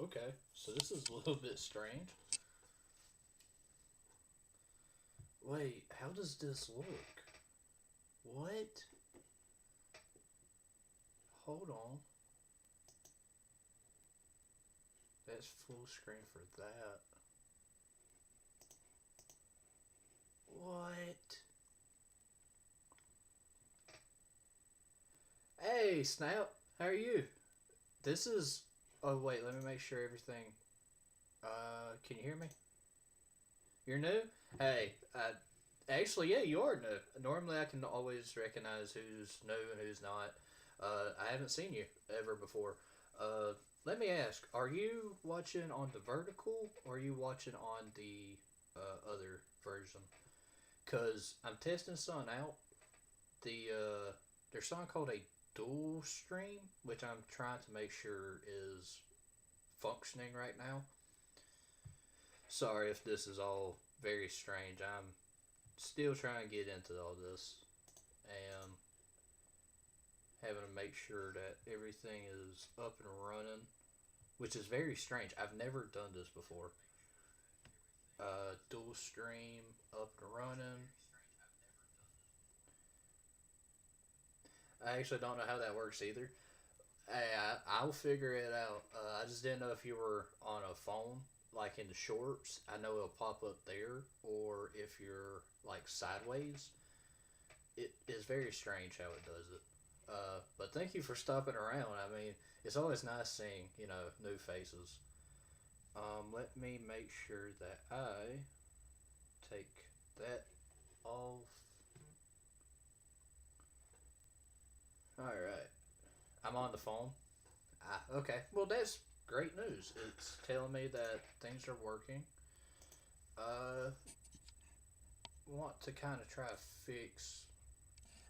Okay, so this is a little bit strange. Wait, how does this look? What? Hold on. That's full screen for that. What? Hey, Snap. How are you? This is. Oh, wait, let me make sure everything. Can you hear me? You're new? Hey, actually, yeah, you are new. Normally, I can always recognize who's new and who's not. I haven't seen you ever before. Uh, Let me ask: Are you watching on the vertical, or are you watching on the other version? Cause I'm testing something out. There's something called a dual stream, which I'm trying to make sure is functioning right now. Sorry if this is all very strange. I'm still trying to get into all this and having to make sure that everything is up and running, which is very strange. I've never done this before. Dual stream up and running. I actually don't know how that works either. Hey, I'll figure it out. I just didn't know if you were on a phone, like in the shorts. I know it'll pop up there, or if you're like sideways. It is very strange how it does it. But thank you for stopping around. I mean, it's always nice seeing new faces. Let me make sure that I take that off. All right, I'm on the phone. Ah, okay. Well, that's great news. It's telling me that things are working. Uh, want to kind of try to fix.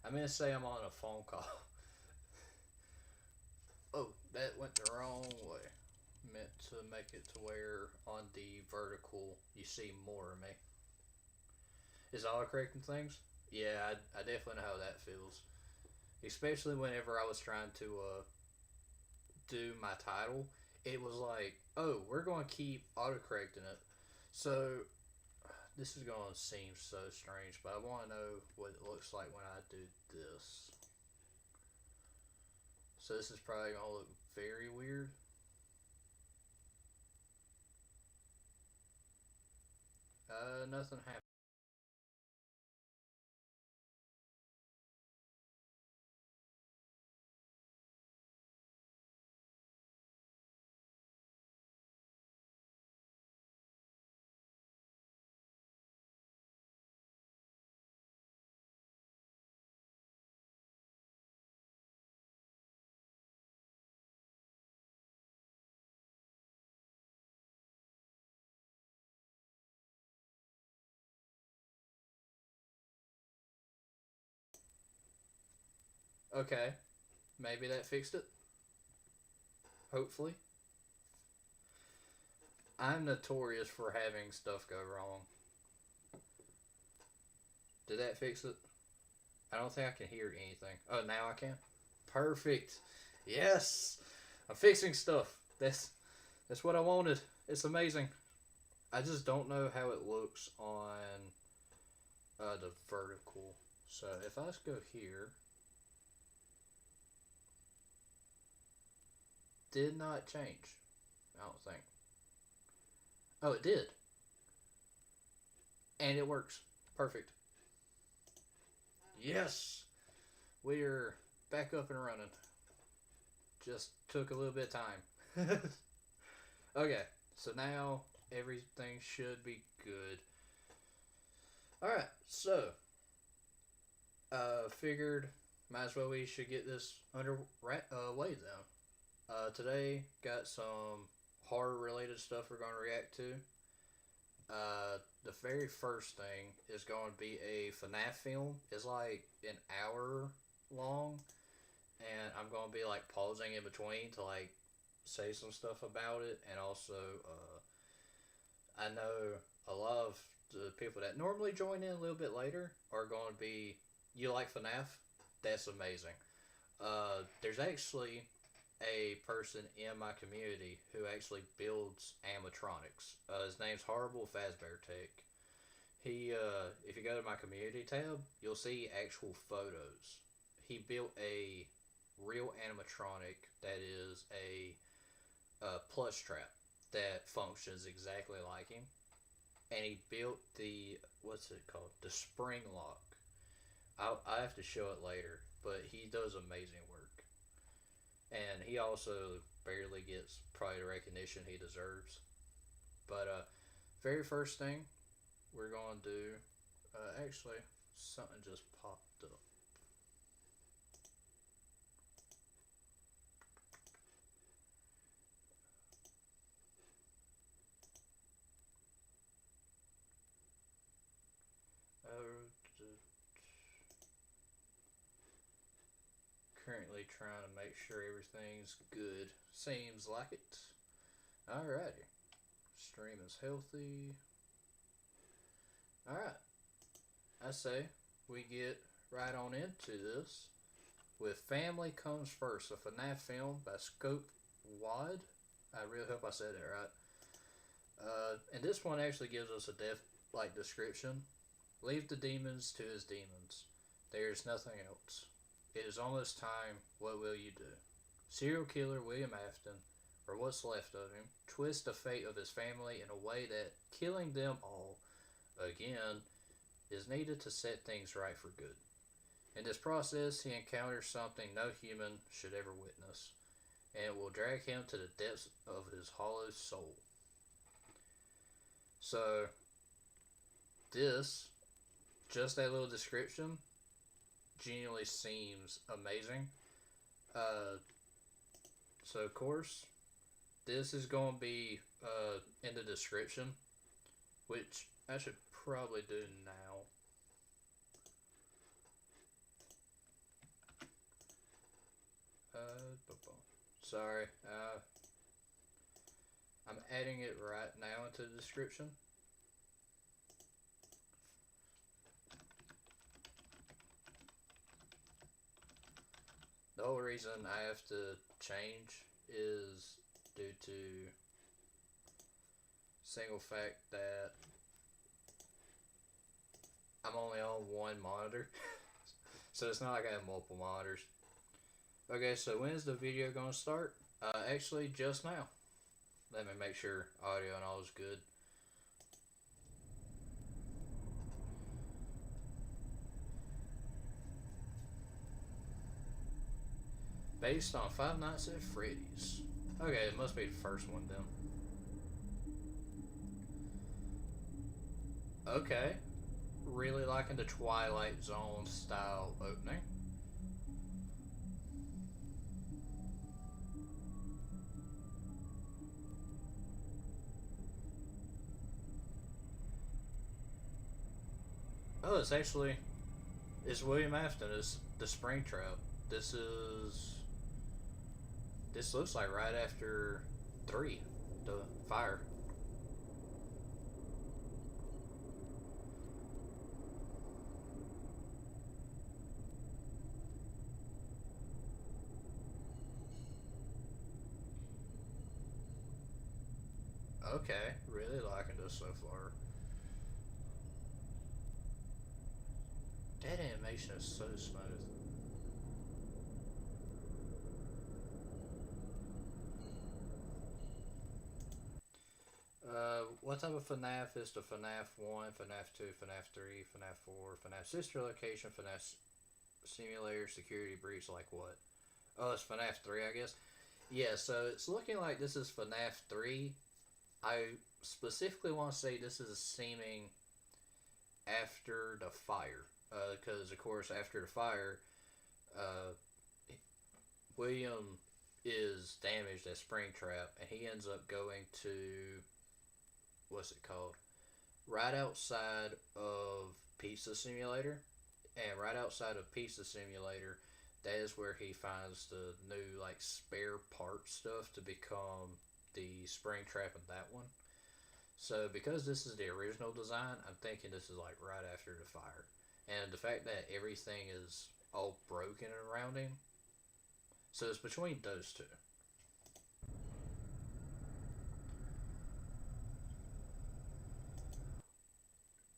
I'm gonna say I'm on a phone call. Oh, that went the wrong way. Meant to make it to where on the vertical you see more of me. Is all correcting things? Yeah, I definitely know how that feels. Especially whenever I was trying to do my title, it was like, oh, we're going to keep autocorrecting it. So this is going to seem so strange, but I want to know what it looks like when I do this. So this is probably going to look very weird. Nothing happened. Okay, maybe that fixed it. Hopefully. I'm notorious for having stuff go wrong. Did that fix it? I don't think I can hear anything. Oh, now I can. Perfect. Yes, I'm fixing stuff. That's what I wanted. It's amazing. I just don't know how it looks on the vertical. So if I just go here, did not change. I don't think. Oh, it did, and it works. Perfect. Yes, we're back up and running. Just took a little bit of time. Okay, so now everything should be good. All right, so figured might as well we should get this under way then. Today got some horror related stuff we're going to react to. The very first thing is going to be a FNAF film. It's like an hour long, and I'm going to be like pausing in between to like say some stuff about it, and also I know a lot of the people that normally join in a little bit later are going to be, you like FNAF? That's amazing. There's actually a person in my community who actually builds animatronics. His name's Horrible Fazbear Tech. If you go to my community tab, you'll see actual photos. He built a real animatronic that is a plush trap that functions exactly like him, and he built the what's it called, the spring lock. I have to show it later, but he does amazing work, and he also barely gets probably the recognition he deserves. But very first thing we're going to do, actually, something just popped up. Uh, Currently trying to make sure everything's good. Seems like it. Alrighty. Stream is healthy. Alright. I say we get right on into this with Family Comes First, a FNAF film by Scope Wad. I really hope I said it right. And this one actually gives us a death-like description. Leave the demons to his demons. There is nothing else. It is almost time. What will you do? Serial killer William Afton, or what's left of him, twists the fate of his family in a way that killing them all, again, is needed to set things right for good. In this process, he encounters something no human should ever witness, and it will drag him to the depths of his hollow soul. So, this, just that little description, genuinely seems amazing. So, of course, this is going to be in the description, which I should probably do now. Sorry. I'm adding it right now into the description. The whole reason I have to change is due to single fact that I'm only on one monitor. So it's not like I have multiple monitors. Okay, so when is the video going to start? Actually, just now. Let me make sure audio and all is good. Based on Five Nights at Freddy's. Okay, it must be the first one then. Okay. Really liking the Twilight Zone style opening. Oh, it's William Afton. It's the Springtrap. This is, this looks like right after 3, the fire. Okay, really liking this so far. That animation is so smooth. What type of FNAF is the FNAF 1, FNAF 2, FNAF 3, FNAF 4, FNAF Sister Location, FNAF Simulator, Security Breach, like what? Oh, it's FNAF 3, I guess. Yeah, so it's looking like this is FNAF 3. I specifically want to say this is seeming after the fire. Because, of course, after the fire, uh, William is damaged at Springtrap, and he ends up going to, what's it called? Right outside of Pizza Simulator. And right outside of Pizza Simulator, that is where he finds the new, like, spare part stuff to become the Springtrap in that one. So, because this is the original design, I'm thinking this is, like, right after the fire. And the fact that everything is all broken around him. So, it's between those two.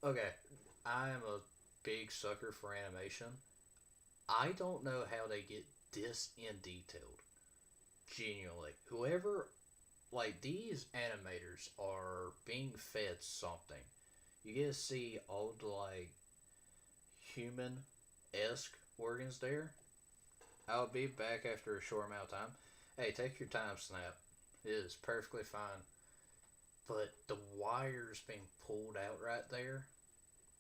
Okay, I am a big sucker for animation. I don't know how they get this in detailed. Genuinely, whoever like these animators are being fed something. You get to see all the like human esque organs there. I'll be back after a short amount of time. Hey, take your time, Snap. It is perfectly fine. But the wires being pulled out right there,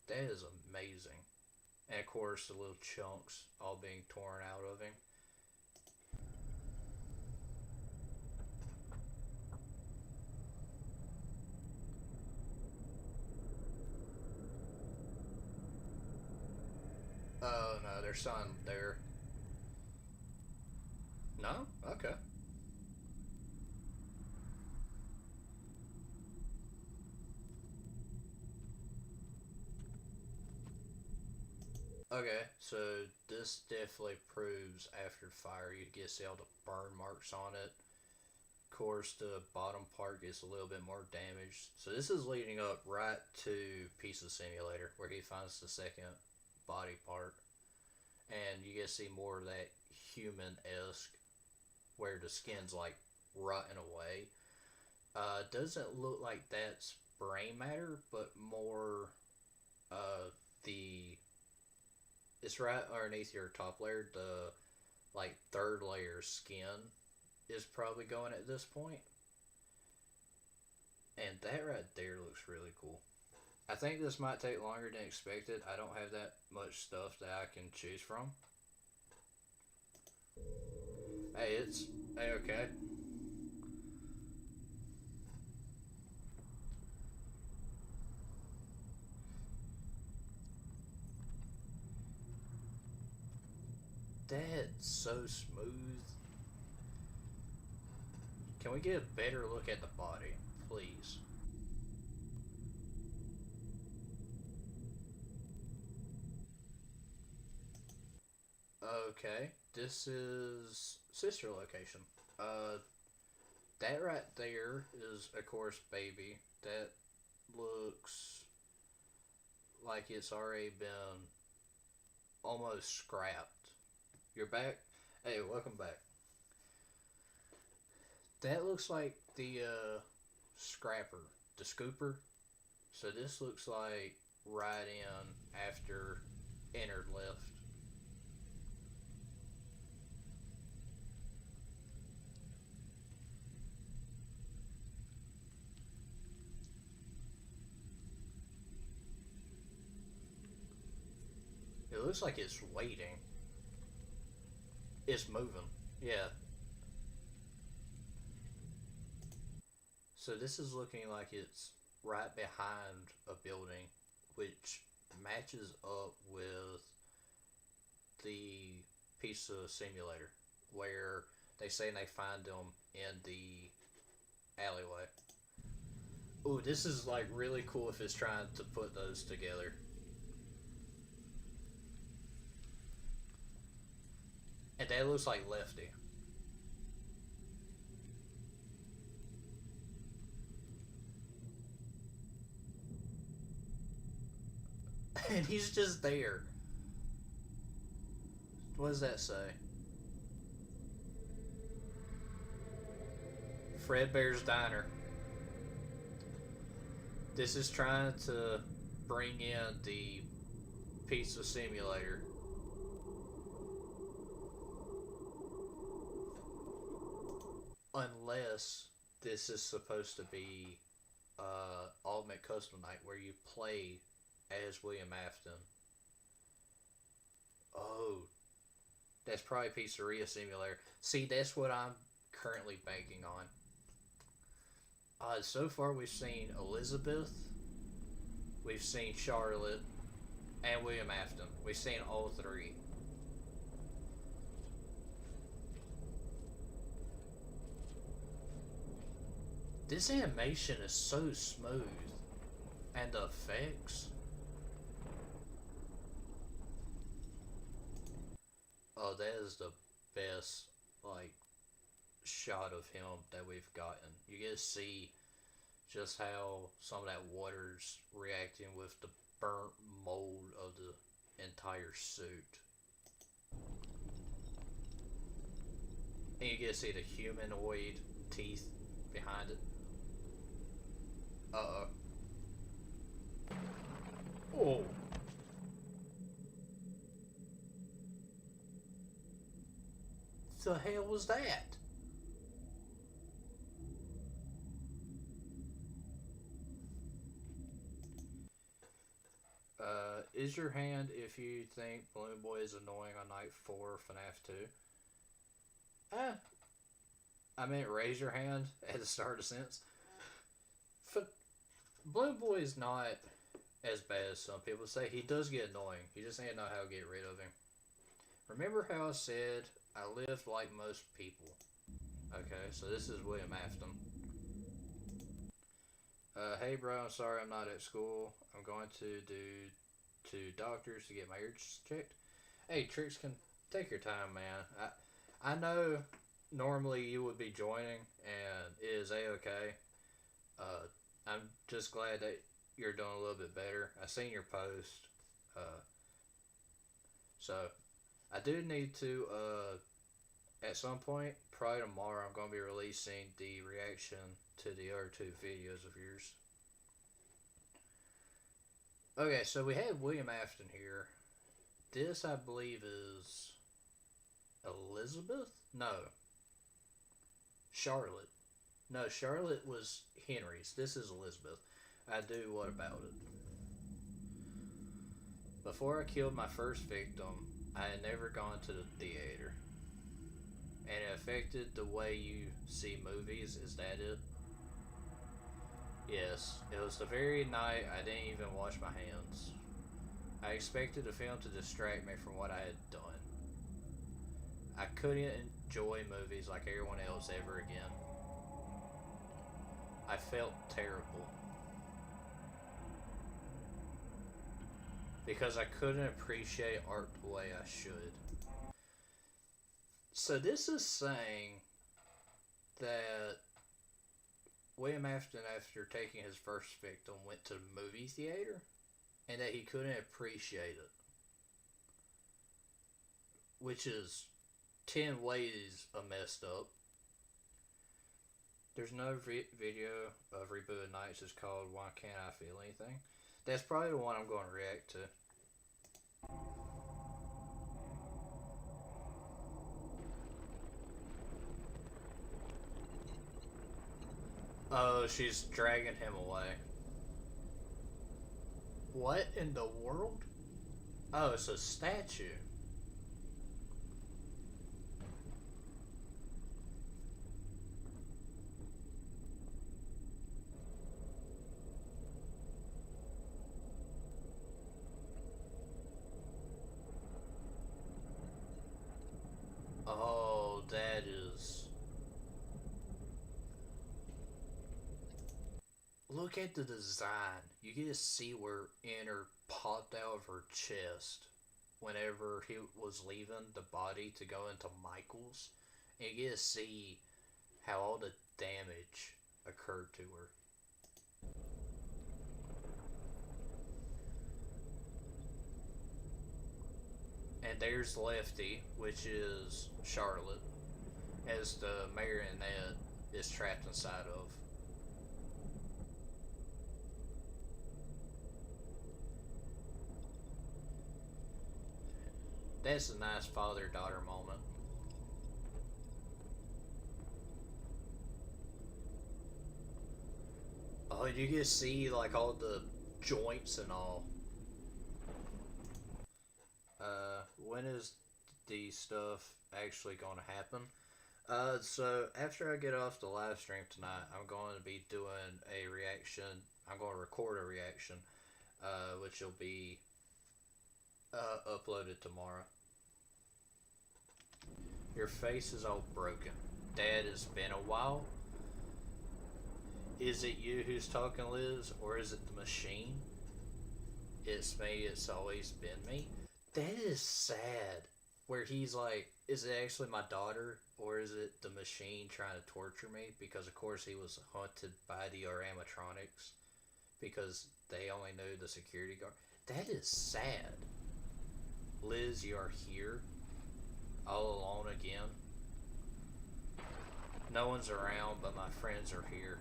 that is amazing. And of course, the little chunks all being torn out of him. Oh no, there's something there. No? Okay. Okay, so this definitely proves after fire you get to see all the burn marks on it. Of course, the bottom part gets a little bit more damaged. So this is leading up right to Pizza Simulator, where he finds the second body part, and you get to see more of that human esque, where the skin's like rotting away. Doesn't look like that's brain matter, but more the it's right underneath your top layer. The like third layer skin is probably going at this point, and that right there looks really cool. I think this might take longer than expected. I don't have that much stuff that I can choose from. Hey, it's hey okay. That's so smooth. Can we get a better look at the body, please? Okay, this is sister location. Uh, that right there is, of course, baby. That looks like it's already been almost scrapped. You're back? Hey, welcome back. That looks like the scrapper, the scooper. So this looks like right in after entered left. It looks like it's waiting. It's moving. Yeah. So this is looking like it's right behind a building, which matches up with the pizza simulator where they say they find them in the alleyway. Ooh, this is like really cool if it's trying to put those together. And that looks like Lefty. And he's just there. What does that say? Fredbear's Diner. This is trying to bring in the pizza simulator. Unless this is supposed to be Ultimate Custom Night where you play as William Afton. Oh, that's probably Pizzeria Simulator. See, that's what I'm currently banking on. So far, we've seen Elizabeth, we've seen Charlotte, and William Afton. We've seen all three. This animation is so smooth, and the effects. Oh, that is the best like shot of him that we've gotten. You get to see just how some of that water's reacting with the burnt mold of the entire suit. And you get to see the humanoid teeth behind it. Uh oh. Oh. The hell was that? Is your hand if you think Balloon Boy is annoying on night 4 FNAF 2? Eh. I meant raise your hand at the start of the sentence. Balloon Boy is not as bad as some people say. He does get annoying. You just need to know how to get rid of him. Remember how I said I lived like most people? Okay, so this is William Afton. Hey bro, I'm sorry I'm not at school. I'm going to do 2 doctors to get my ears checked. Hey, Trix, can take your time, man. I know normally you would be joining, and it is a-okay. I'm just glad that you're doing a little bit better. I seen your post. So I do need to at some point, probably tomorrow, I'm going to be releasing the reaction to the other 2 videos of yours. Okay, so we have William Afton here. This, I believe, is Elizabeth? No. Charlotte. No, Charlotte was Henry's. This is Elizabeth. I do what about it? Before I killed my first victim, I had never gone to the theater. And it affected the way you see movies. Is that it? Yes, it was the very night I didn't even wash my hands. I expected the film to distract me from what I had done. I couldn't enjoy movies like everyone else ever again. I felt terrible. Because I couldn't appreciate art the way I should. So this is saying that William Afton, after taking his first victim, went to the movie theater and that he couldn't appreciate it. Which is 10 ways of messed up. There's no video of Rebooted Nights. It's called Why Can't I Feel Anything? That's probably the one I'm going to react to. Oh, she's dragging him away. What in the world? Oh, it's a statue. Oh, that is... Look at the design. You get to see where Enter popped out of her chest whenever he was leaving the body to go into Michael's. And you get to see how all the damage occurred to her. And there's Lefty, which is Charlotte, as the marionette is trapped inside of. That's a nice father-daughter moment. Oh, you can see like all the joints and all. When is the stuff actually going to happen? So after I get off the live stream tonight, I'm going to be doing a reaction. I'm going to record a reaction, which will be uploaded tomorrow. Your face is all broken. Dad, it's been a while. Is it you who's talking, Liz, or is it the machine? It's me, it's always been me. That is sad. Where he's like, is it actually my daughter, or is it the machine trying to torture me? Because of course he was haunted by the animatronics, because they only knew the security guard. That is sad. Liz, you are here, all alone again. No one's around, but my friends are here.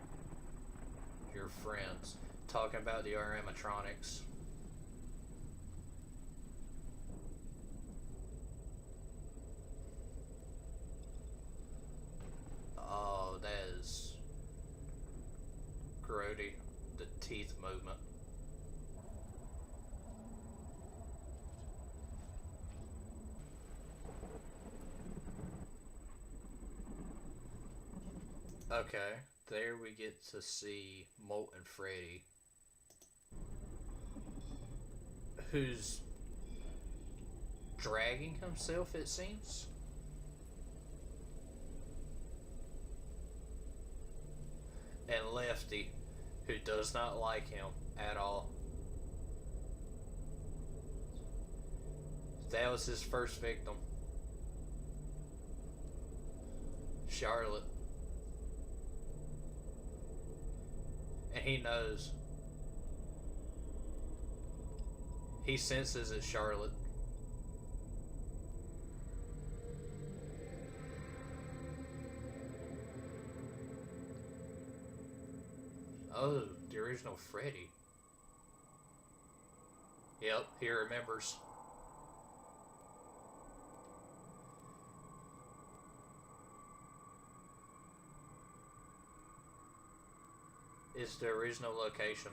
Your friends. Talking about the animatronics. Oh, that is grody. The teeth movement. Okay, there we get to see Molten Freddy, who's dragging himself, it seems. And Lefty, who does not like him at all. That was his first victim, Charlotte. And he knows. He senses it's Charlotte. Oh, the original Freddy. Yep, he remembers. It's the original location.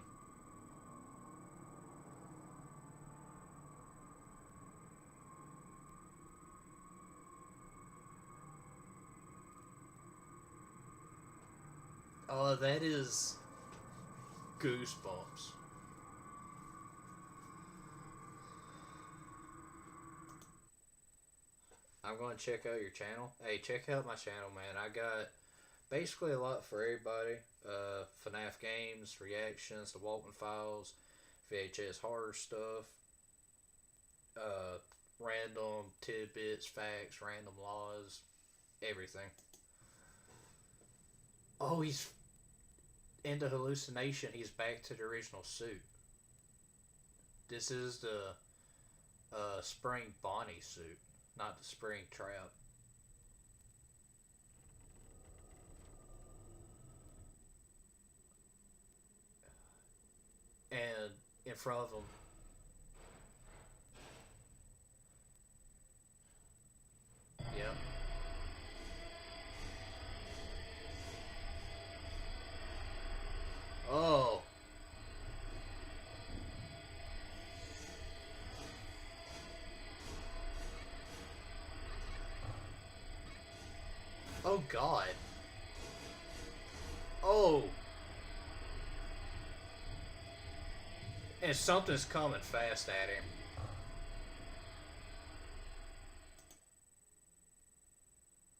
Oh, that is goosebumps. I'm going to check out your channel. Hey, check out my channel, man. I got basically a lot for everybody. FNAF games, reactions, the Walton Files, VHS horror stuff, random tidbits, facts, random laws, everything. Oh, he's into hallucination. He's back to the original suit. This is the Spring Bonnie suit, not the Spring Trap. And in front of him, yeah. Oh, oh God. Oh, and something's coming fast at him.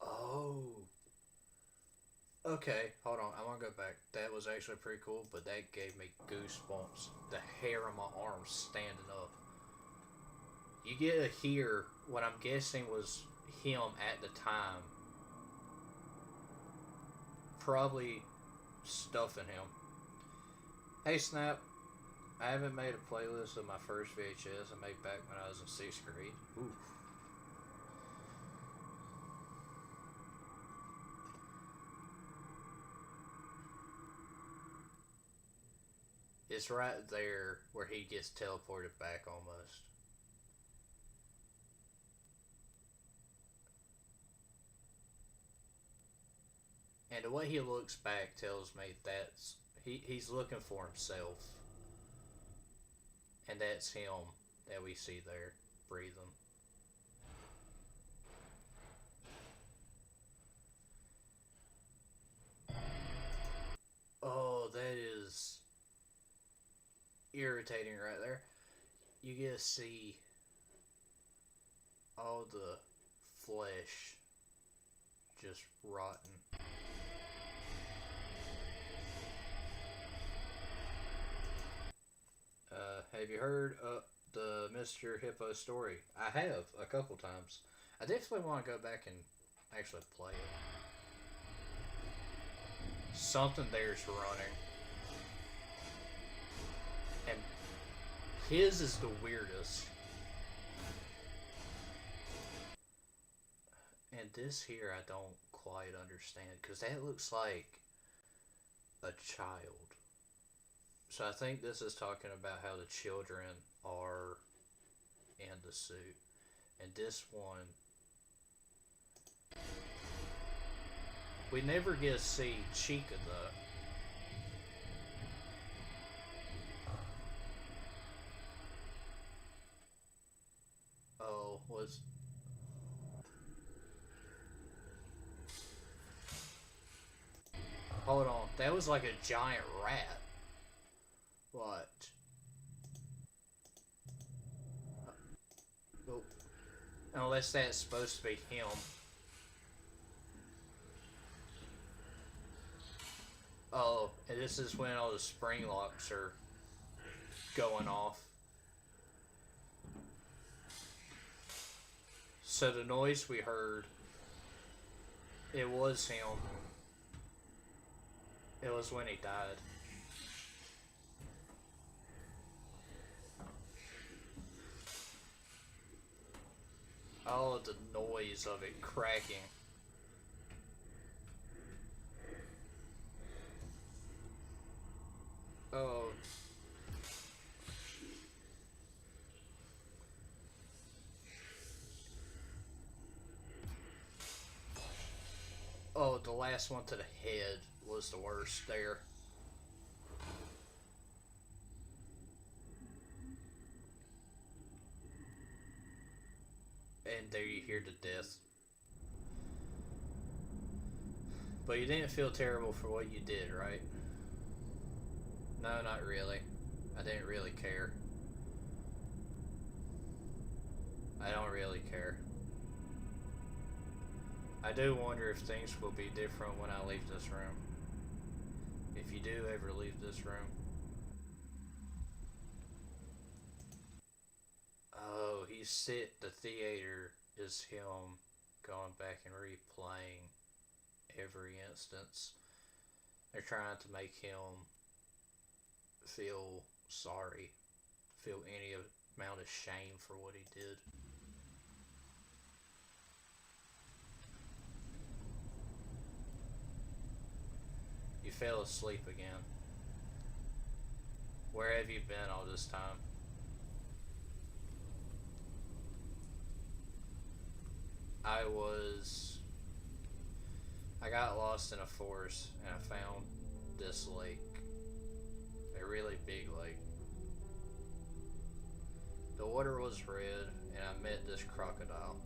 Oh. Okay, hold on. I want to go back. That was actually pretty cool, but that gave me goosebumps. The hair on my arms standing up. You get to hear what I'm guessing was him at the time, probably stuffing him. Hey, Snap. I haven't made a playlist of my first VHS I made back when I was in 6th grade. Ooh. It's right there where he gets teleported back almost. And the way he looks back tells me he's looking for himself. And that's him that we see there, breathing. Oh, that is irritating right there. You get to see all the flesh just rotten. Have you heard the Mr. Hippo story? I have a couple times. I definitely want to go back and actually play it. Something there's running. And His is the weirdest. And this here I don't quite understand, because that looks like a child. So I think this is talking about how the children are in the suit. And this one, we never get to see Chica though. Oh, was... Hold on, that was like a giant rat. What? Oh. Unless that's supposed to be him. Oh, and this is when all the spring locks are going off. So the noise we heard, it was him. It was when he died. All of the noise of it cracking. Oh. Oh, the last one to the head was the worst there. And there you hear the death. But you didn't feel terrible for what you did, right? No, not really. I didn't really care. I don't really care. I do wonder if things will be different when I leave this room. If you do ever leave this room. Oh, the theater is him going back and replaying every instance. They're trying to make him feel sorry, feel any amount of shame for what he did. You fell asleep again. Where have you been all this time? I got lost in a forest and I found this lake. A really big lake. The water was red and I met this crocodile.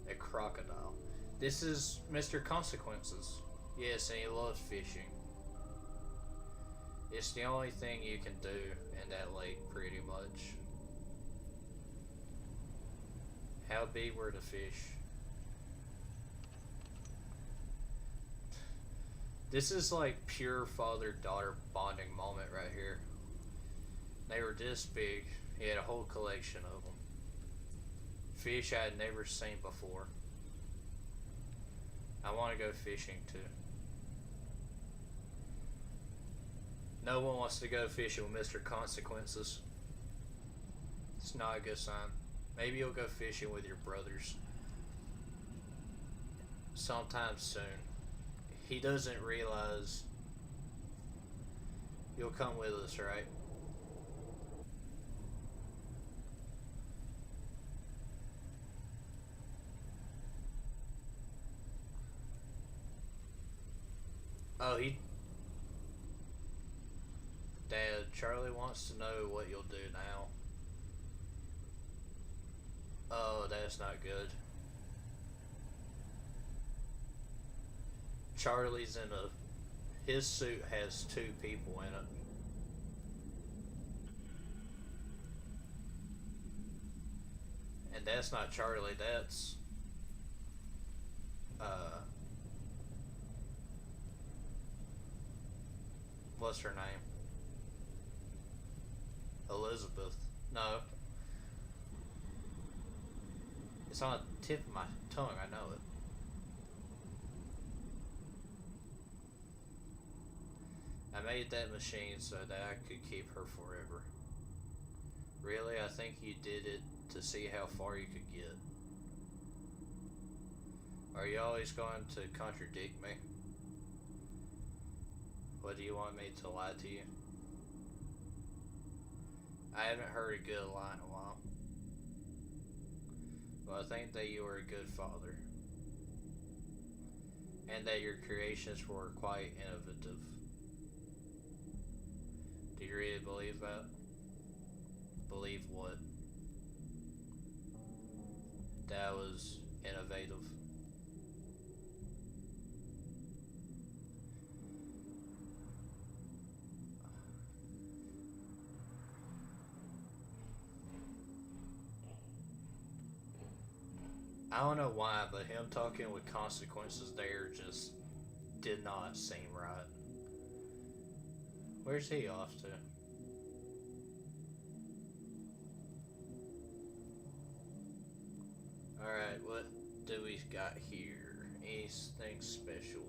A crocodile. This is Mr. Consequences. Yes, and he loves fishing. It's the only thing you can do in that lake, pretty much. How big were the fish? This is like pure father-daughter bonding moment right here. They were this big. He had a whole collection of them. Fish I had never seen before. I want to go fishing too. No one wants to go fishing with Mr. Consequences. It's not a good sign. Maybe you'll go fishing with your brothers sometime soon. He doesn't realize you'll come with us, right? Oh, Dad, Charlie wants to know what you'll do now. Oh, that's not good. Charlie's in his suit has 2 people in it. And that's not Charlie, that's what's her name? Elizabeth. No. It's on the tip of my tongue, I know it. I made that machine so that I could keep her forever. Really, I think you did it to see how far you could get. Are you always going to contradict me? What, do you want me to lie to you? I haven't heard a good lie in a while. Well, I think that you were a good father. And that your creations were quite innovative. Do you really believe that? Believe what? That was innovative. I don't know why, but him talking with consequences there just did not seem right. Where's he off to? Alright, what do we got here? Anything special?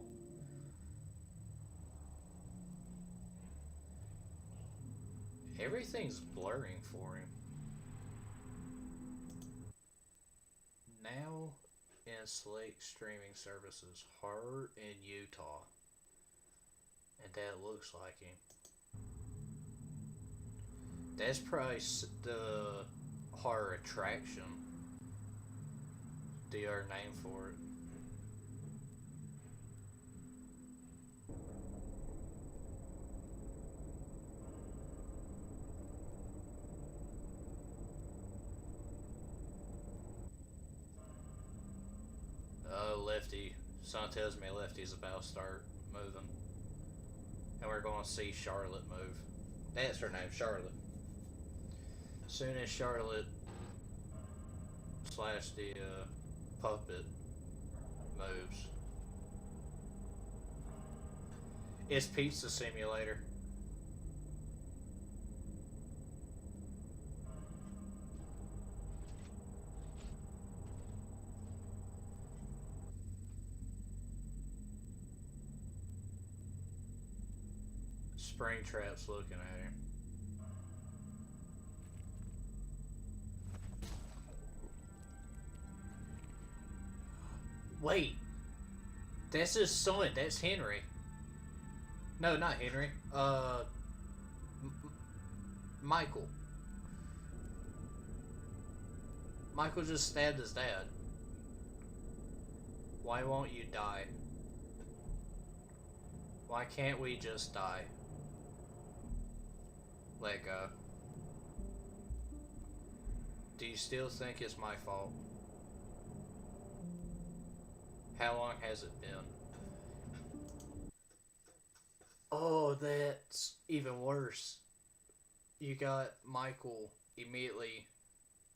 Everything's blurring for him. Now in select streaming services, horror in Utah. And that looks like him. That's probably the horror attraction. The name for it. Oh, Lefty. Son tells me Lefty's about to start moving. And we're going to see Charlotte move. That's her name, Charlotte. As soon as Charlotte slash the puppet moves. It's Pizza Simulator. Springtrap's looking at him. Wait, that's his son. That's Henry. No, not Henry. Michael. Michael just stabbed his dad. Why won't you die? Why can't we just die? Let go. Do you still think it's my fault? How long has it been? Oh, that's even worse. You got Michael immediately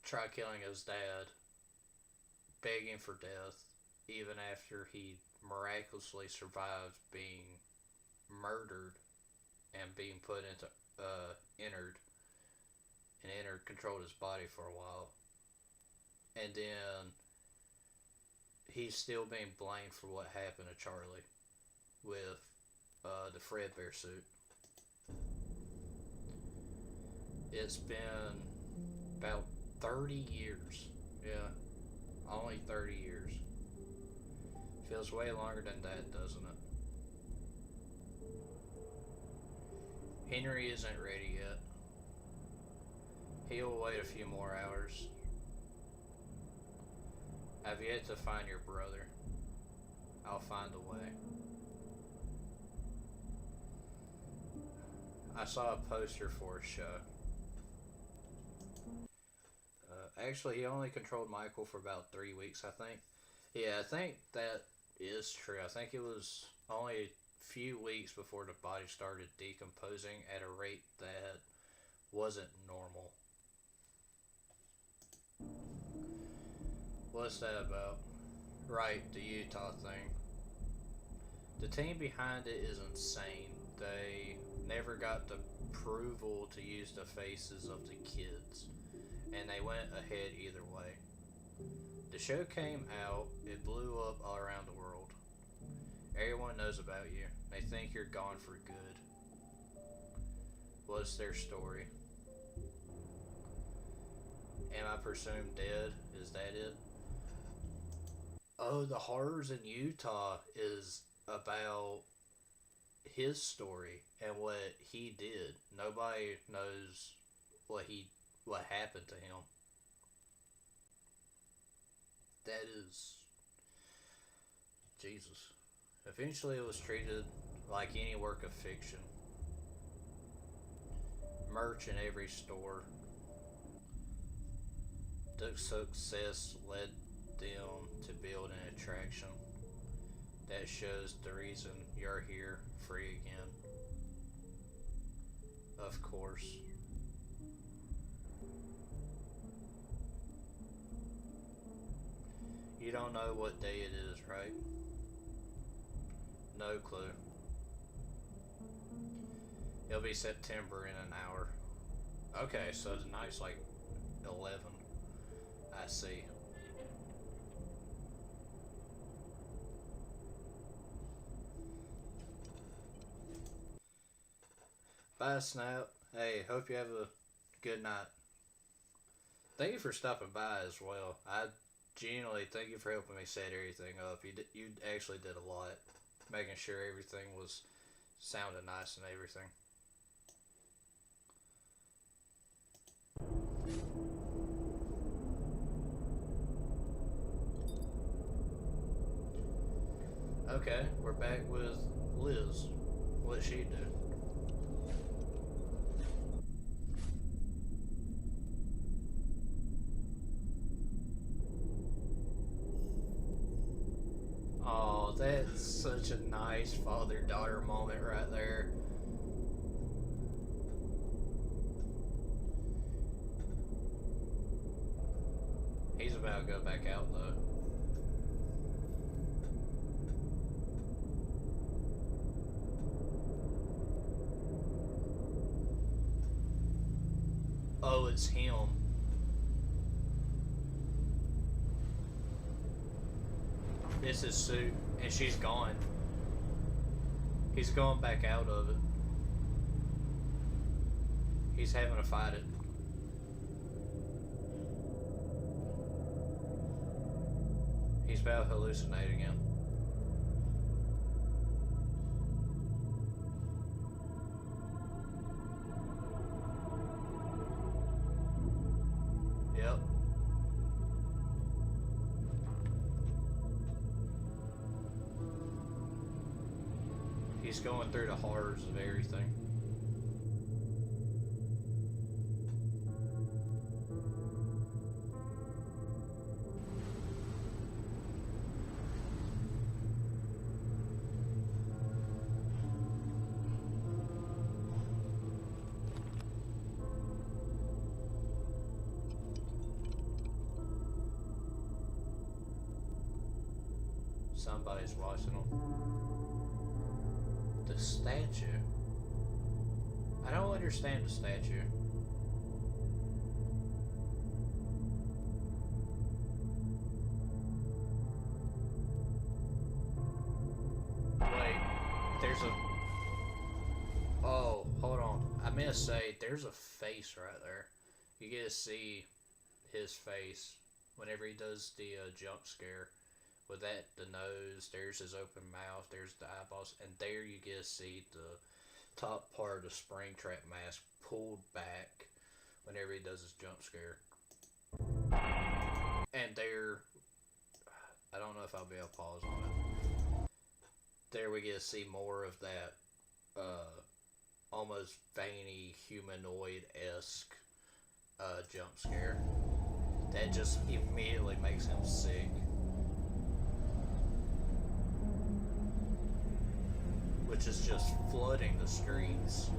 try killing his dad, begging for death, even after he miraculously survived being murdered and being put into Ennard controlled his body for a while, and then he's still being blamed for what happened to Charlie with the Fredbear suit. It's been about 30 years. Yeah, only 30 years. Feels way longer than that, doesn't it? Henry isn't ready yet. He'll wait a few more hours. I've yet to find your brother. I'll find a way. I saw a poster for a show. Actually, he only controlled Michael for about 3 weeks, I think. Yeah, I think that is true. I think it was only a few weeks before the body started decomposing at a rate that wasn't normal. What's that about? Right, the Utah thing. The team behind it is insane. They never got the approval to use the faces of the kids, and they went ahead either way. The show came out, it blew up all around the world. Everyone knows about you. They think you're gone for good. What's their story? Am I presumed dead? Is that it? Oh, the horrors in Utah is about his story and what he did. Nobody knows what happened to him. That is Jesus. Eventually, it was treated like any work of fiction. Merch in every store. The success led them to build an attraction that shows the reason you're here free again. Of course. You don't know what day it is, right? No clue. It'll be September in an hour. Okay, so tonight's like 11. I see. Bye, Snap. Hey, hope you have a good night. Thank you for stopping by as well. I genuinely thank you for helping me set everything up. You actually did a lot, making sure everything was sounding nice and everything. Okay, we're back with Liz. What'd she do? Oh, that's such a nice father-daughter moment right there. He's about to go back out though. Oh, it's him. It's his suit, and she's gone. He's going back out of it. He's having to fight it. He's about to hallucinate again. Yep. He's going through the horrors of everything. Somebody's watching him. The statue. I don't understand the statue. Wait, there's a... Oh, hold on. I meant to say, there's a face right there. You get to see his face whenever he does the jump scare. With that, the nose, there's his open mouth, there's the eyeballs, and there you get to see the top part of the Springtrap mask pulled back whenever he does his jump scare. And there, I don't know if I'll be able to pause on it. There we get to see more of that almost veiny, humanoid-esque jump scare. That just immediately makes him sick. Which is just flooding the streets.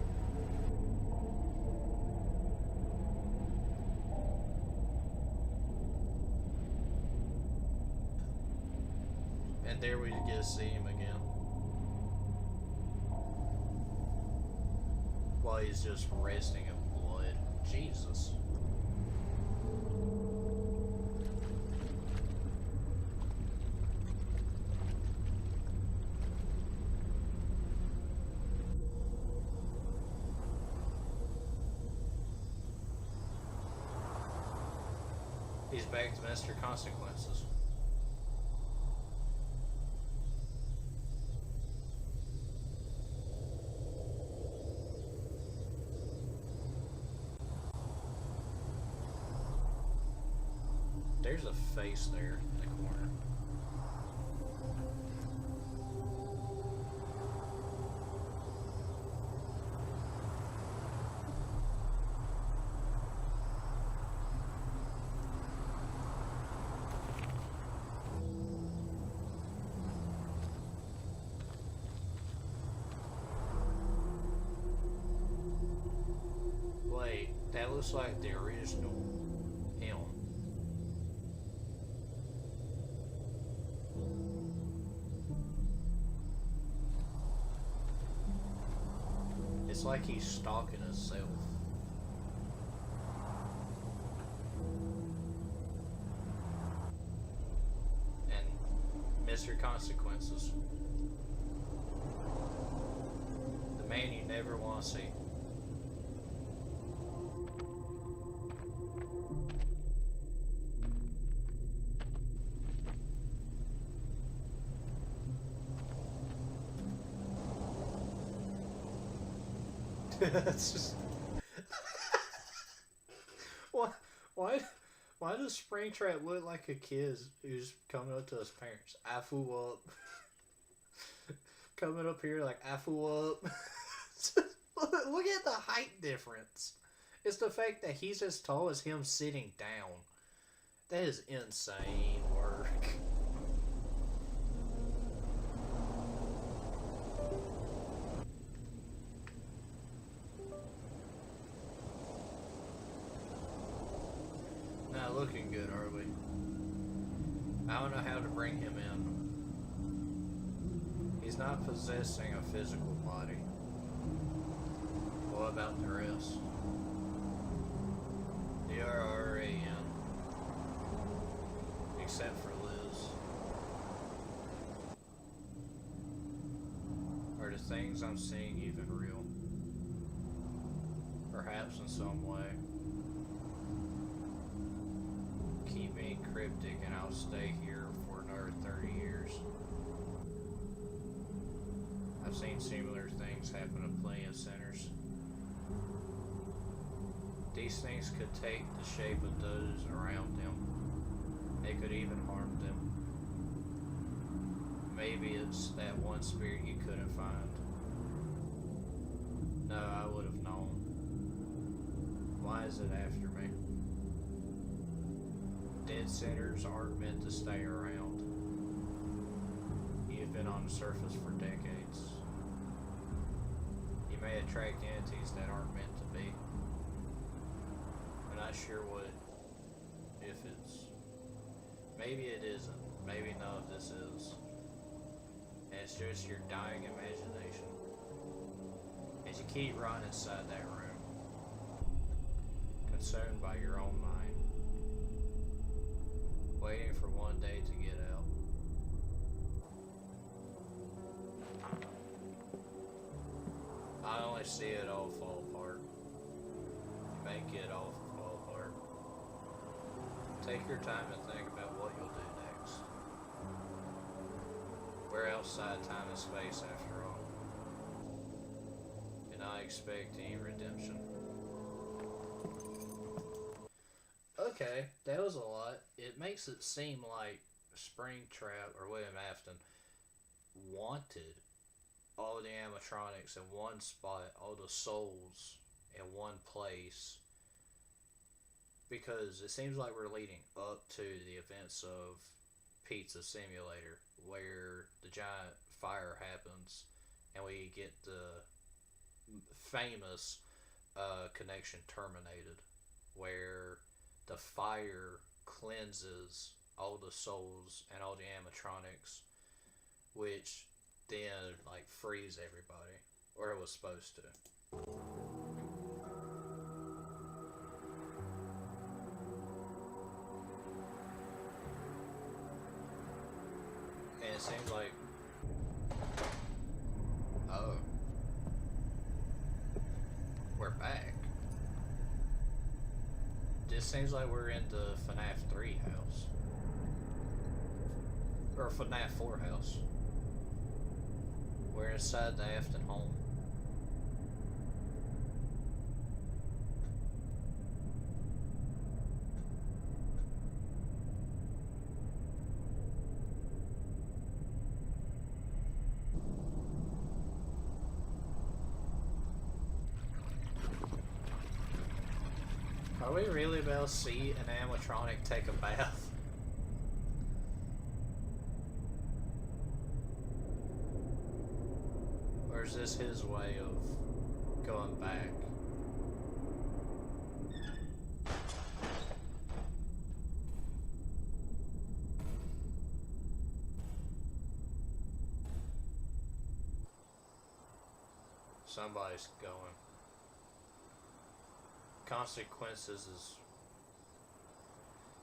And there we get to see him again. While he's just resting in blood. Jesus. He's back to Mr. Consequences. There's a face there in the corner. Wait, that looks like the original him. It's like he's stalking himself. And Mr. Consequences. The man you never want to see. That's just why why why does Springtrap look like a kid who's coming up to his parents? I fool up. Coming up here like I fool up. Look at the height difference. It's the fact that he's as tall as him sitting down. That is insane work. Not looking good, are we? I don't know how to bring him in. He's not possessing a physical body. What about the rest? They are already in. Except for Liz. Are the things I'm seeing even real? Perhaps in some way. Keep being cryptic and I'll stay here for another 30 years. I've seen similar things happen to plenty of centers. These things could take the shape of those around them. They could even harm them. Maybe it's that one spirit you couldn't find. No, I would have known. Why is it after me? Dead centers aren't meant to stay around. You've been on the surface for decades. You may attract entities that aren't meant to be. I'm not sure what, if it's, maybe it isn't. Maybe none of this is. And it's just your dying imagination. As you keep running inside that room, consumed by your own mind, waiting for one day to get out. I only see it all fall apart. You make it all fall apart. Take your time and think about what you'll do next. We're outside time and space after all. And I expect any redemption. Okay, that was a lot. It makes it seem like Springtrap or William Afton wanted all the animatronics in one spot, all the souls in one place, because it seems like we're leading up to the events of Pizza Simulator, where the giant fire happens and we get the famous connection terminated, where the fire cleanses all the souls and all the animatronics, which then like frees everybody, or it was supposed to. And it seems like, oh, we're back. It seems like we're in the FNAF 3 house. Or FNAF 4 house. We're inside the Afton home. Are we really about to see an animatronic take a bath? Or is this his way of going back? Somebody's going. Consequences is...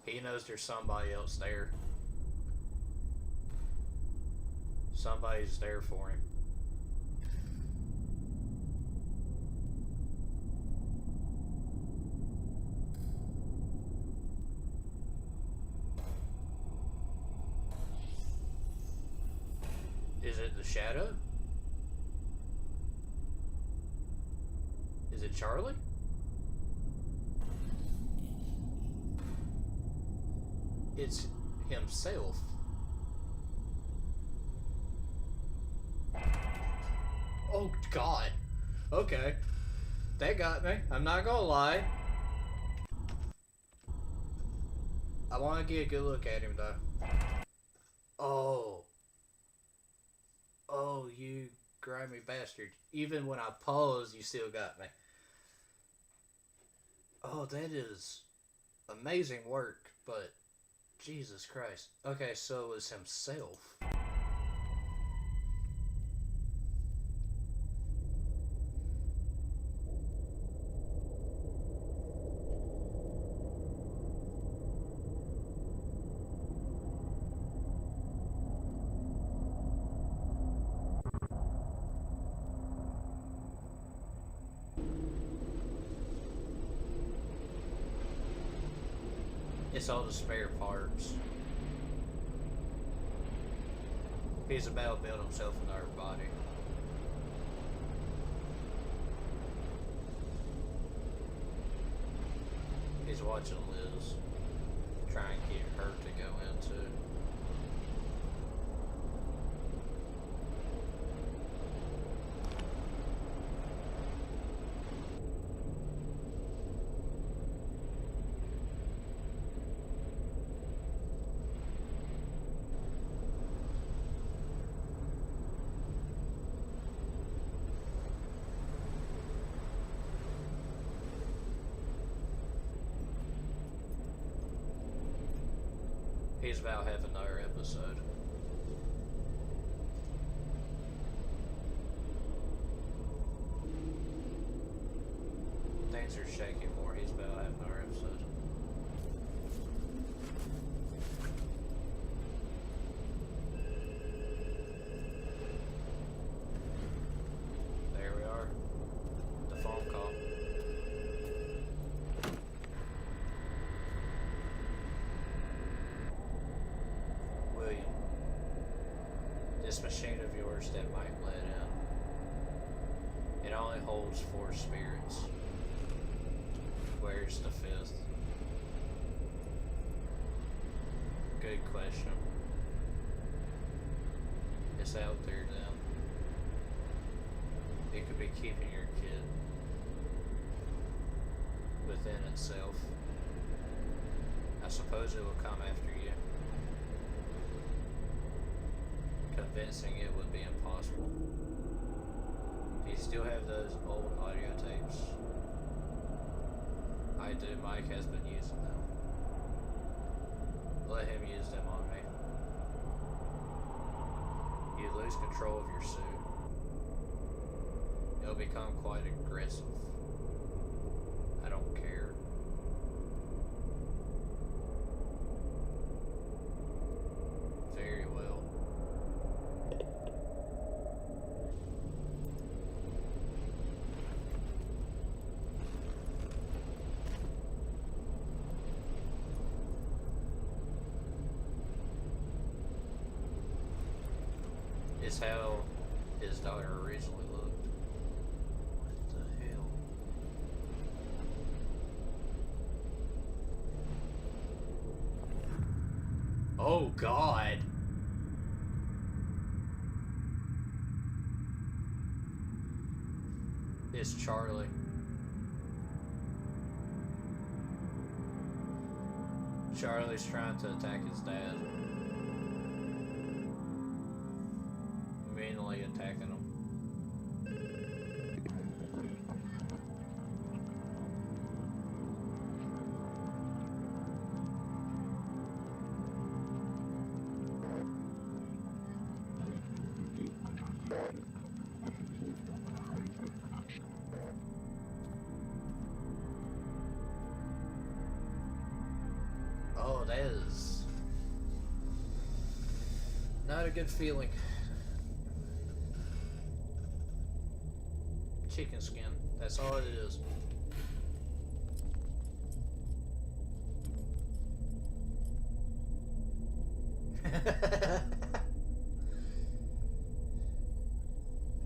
He knows there's somebody else there. Somebody's there for him. Is it the shadow? Is it Charlie? It's himself. Oh God. Okay. That got me. I'm not gonna lie. I want to get a good look at him though. Oh. Oh, you grimy bastard. Even when I paused, you still got me. Oh, that is amazing work, but Jesus Christ. Okay, so it was himself. It's all the spare parts. He's about to build himself another body. He's watching Liz try and get her to go into. He's about to have another episode. Things are shaking more. He's about to have another episode. There we are. The phone call. This machine of yours that might let in. It only holds 4 spirits. Where's the 5th? Good question. It's out there then. It could be keeping your kid within itself. I suppose it will come after you. Convincing it would be impossible. Do you still have those old audio tapes? I do. Mike has been using them. Let him use them on me. You lose control of your suit. It'll become quite aggressive. I don't care. Very well. is how his daughter originally looked. What the hell? Oh God! It's Charlie. Charlie's trying to attack his dad. Mainly attacking him. Oh, that is not a good feeling. Chicken skin. That's all it is.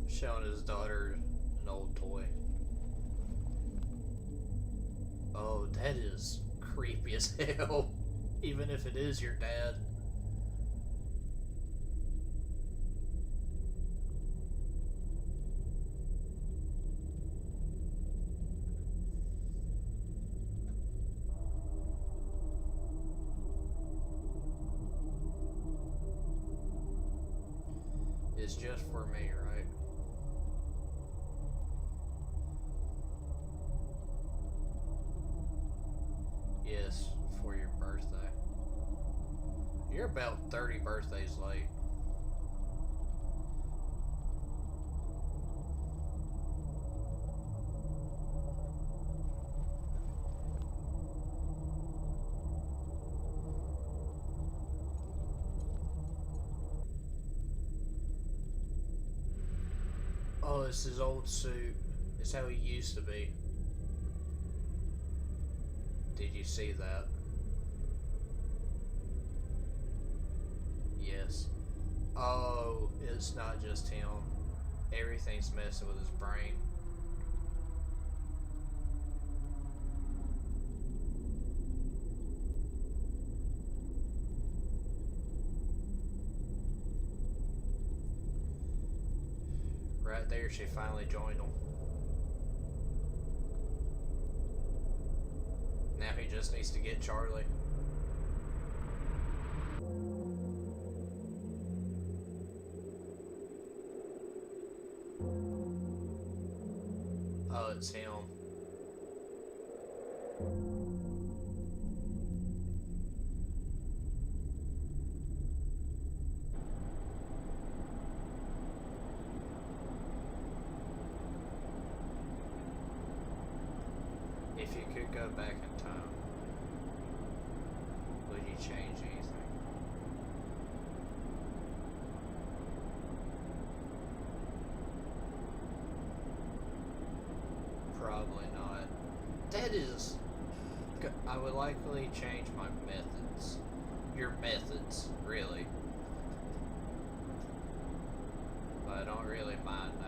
Showing his daughter an old toy. Oh, that is creepy as hell. Even if it is your dad. It's just for me, right? Yes, for your birthday. You're about 30 birthdays late. Oh, it's his old suit. It's how he used to be. Did you see that? Yes. Oh, it's not just him. Everything's messing with his brain. Right there, she finally joined him. Now he just needs to get Charlie. Oh, it's him. If you could go back in time, would you change anything? Probably not. That is... I would likely change my methods. Your methods, really. But I don't really mind now.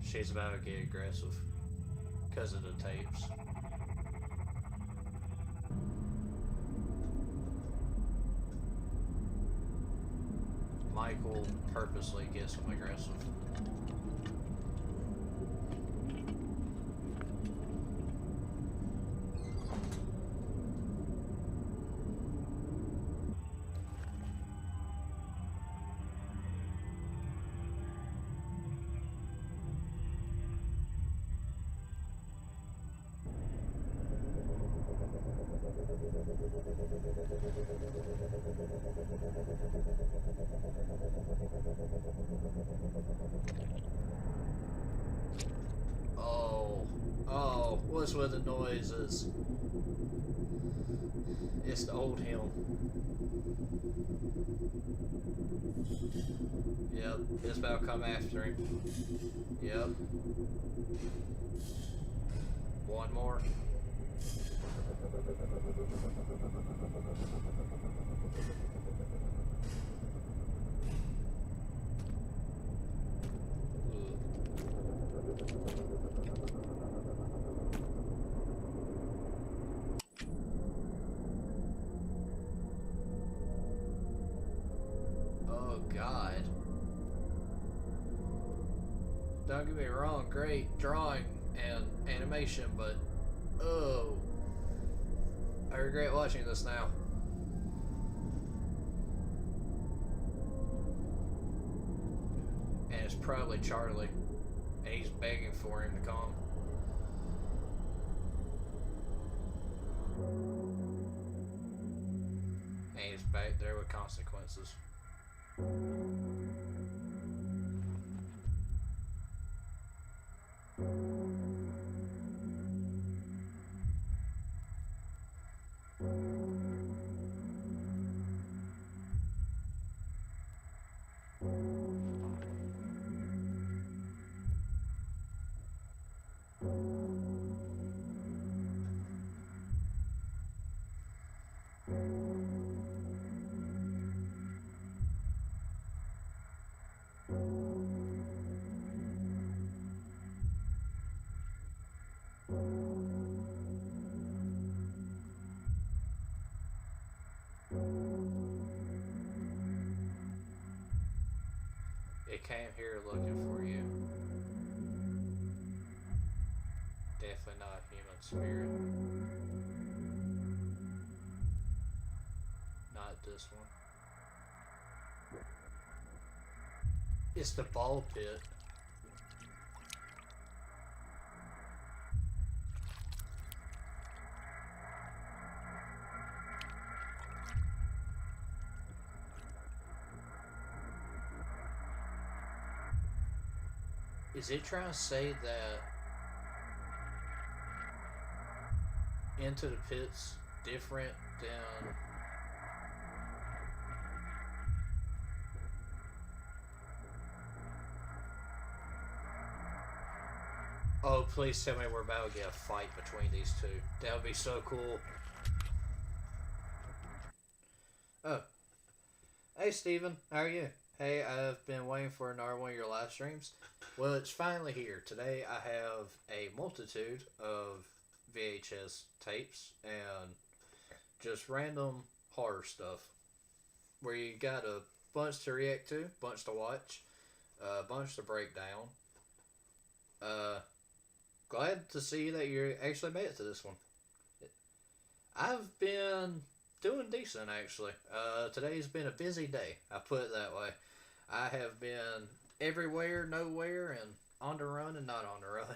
She's about to get aggressive because of the tapes. Michael purposely gets him aggressive. Oh, oh, what's with the noises? It's the old him. Yep, it's about to come after him. Yep. One more. Oh God. Don't get me wrong, great drawing and animation, but oh, I regret watching this now. And it's probably Charlie, and he's begging for him to come. And he's back there with consequences. It came here looking for you. Definitely not a human spirit. Not this one. It's the ball pit. Is it trying to say that Into the Pit's different than... Oh, please tell me we're about to get a fight between these two. That would be so cool. Oh. Hey, Steven. How are you? Hey, I've been waiting for another one of your live streams. Well, it's finally here. Today I have a multitude of VHS tapes and just random horror stuff where you got a bunch to react to, bunch to watch, a bunch to break down. Glad to see that you actually made it to this one. I've been doing decent, actually. Today's been a busy day, I put it that way. I have been everywhere, nowhere, and on the run and not on the run.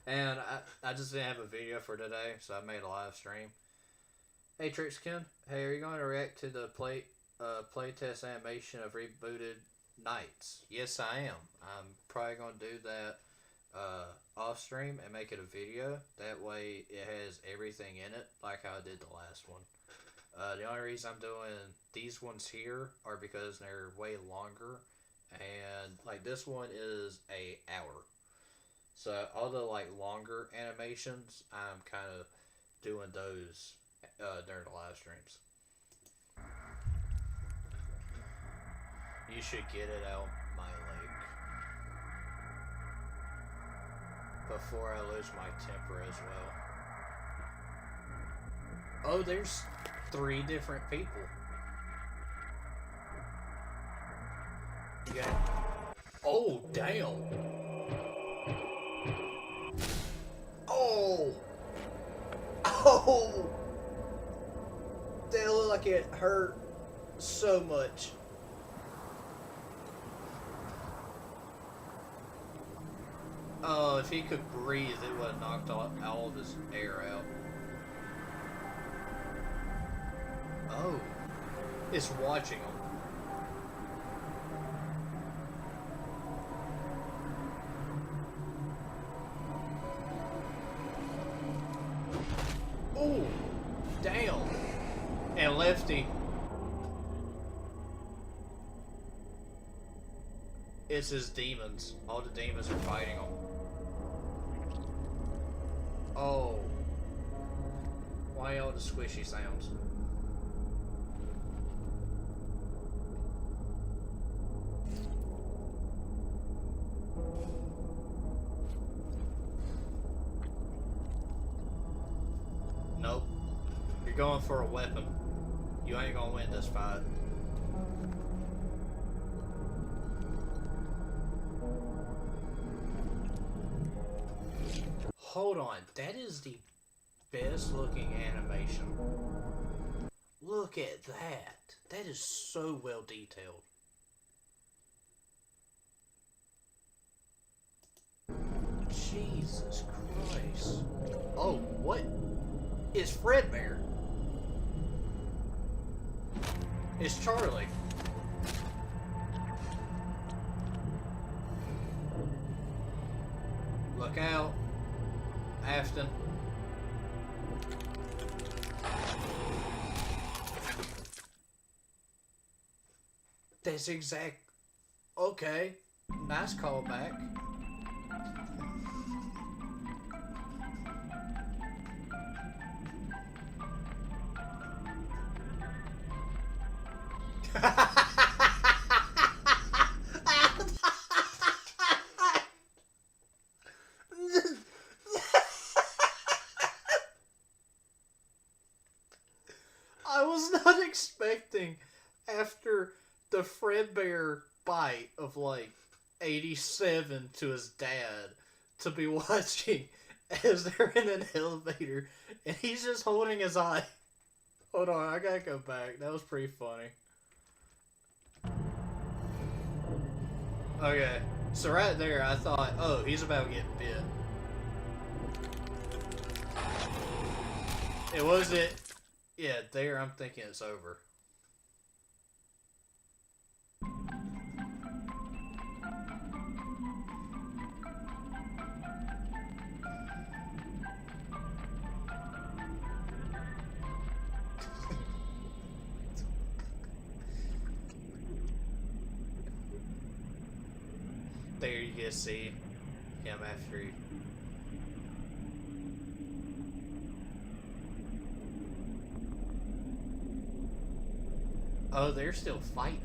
And I just didn't have a video for today, so I made a live stream. Hey, Trixkin. Hey, are you going to react to the playtest animation of Rebooted Nights? Yes, I am. I'm probably going to do that off stream and make it a video. That way it has everything in it, like how I did the last one. The only reason I'm doing these ones here are because they're way longer, and like this one is an hour. So all the like longer animations, I'm kind of doing those during the live streams. You should get it out my leg before I lose my temper as well. Oh, there's 3 different people. You got... Oh, damn. Oh! Oh! That looked like it hurt so much. Oh, if he could breathe, it would have knocked all of his air out. It's watching them. Oh, damn. And Lefty. It's his demons. All the demons are fighting him. Oh. Why all the squishy sounds? Nope. You're going for a weapon. You ain't gonna win this fight. Hold on, that is the best looking animation. Look at that. That is so well detailed. Jesus Christ. Oh, what? It's Fredbear. It's Charlie. Look out. Afton. That's exact. Okay. Nice callback. I was not expecting, after the Fredbear bite of like 87 to his dad, to be watching as they're in an elevator and he's just holding his eye. Hold on, I gotta go back. That was pretty funny. Okay, so right there I thought, oh, he's about to get bit. It wasn't. Yeah, there I'm thinking it's over. There you can see him after he... Oh, they're still fighting.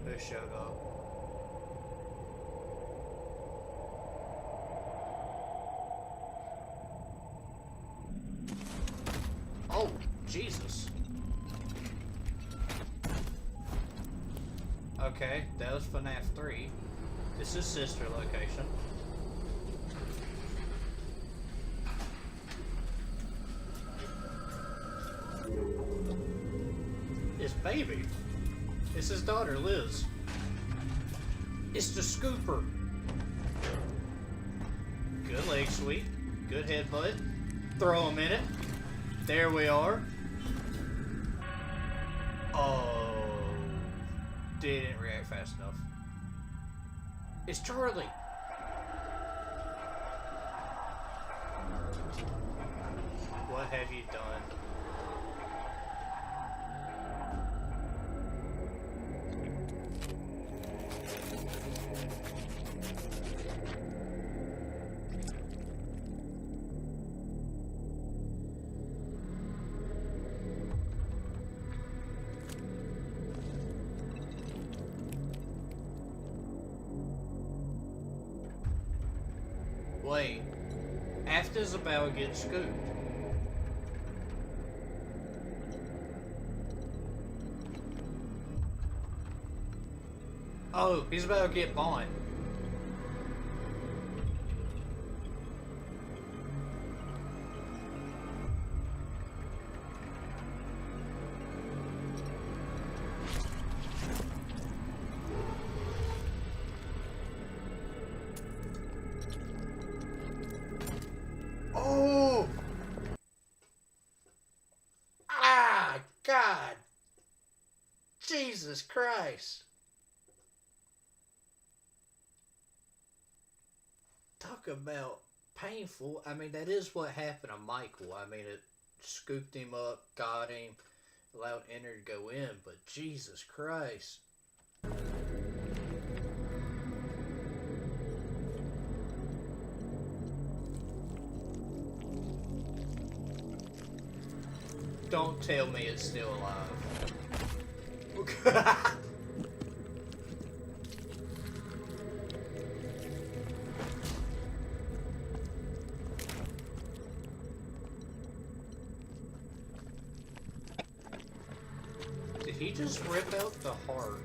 Who showed up? Oh, Jesus. Okay, that was FNAF 3. This is sister location. It's baby. It's his daughter, Liz. It's the scooper. Good leg sweep. Good headbutt. Throw him in it. There we are. Oh. Didn't react fast enough. It's Charlie. What have you done? Wait, Afton's about to get scooped. Oh, he's about to get Bond. Jesus Christ. Talk about painful. I mean, that is what happened to Michael. I mean, it scooped him up, got him, allowed Enter to go in, but Jesus Christ. Don't tell me it's still alive. Did he just rip out the heart?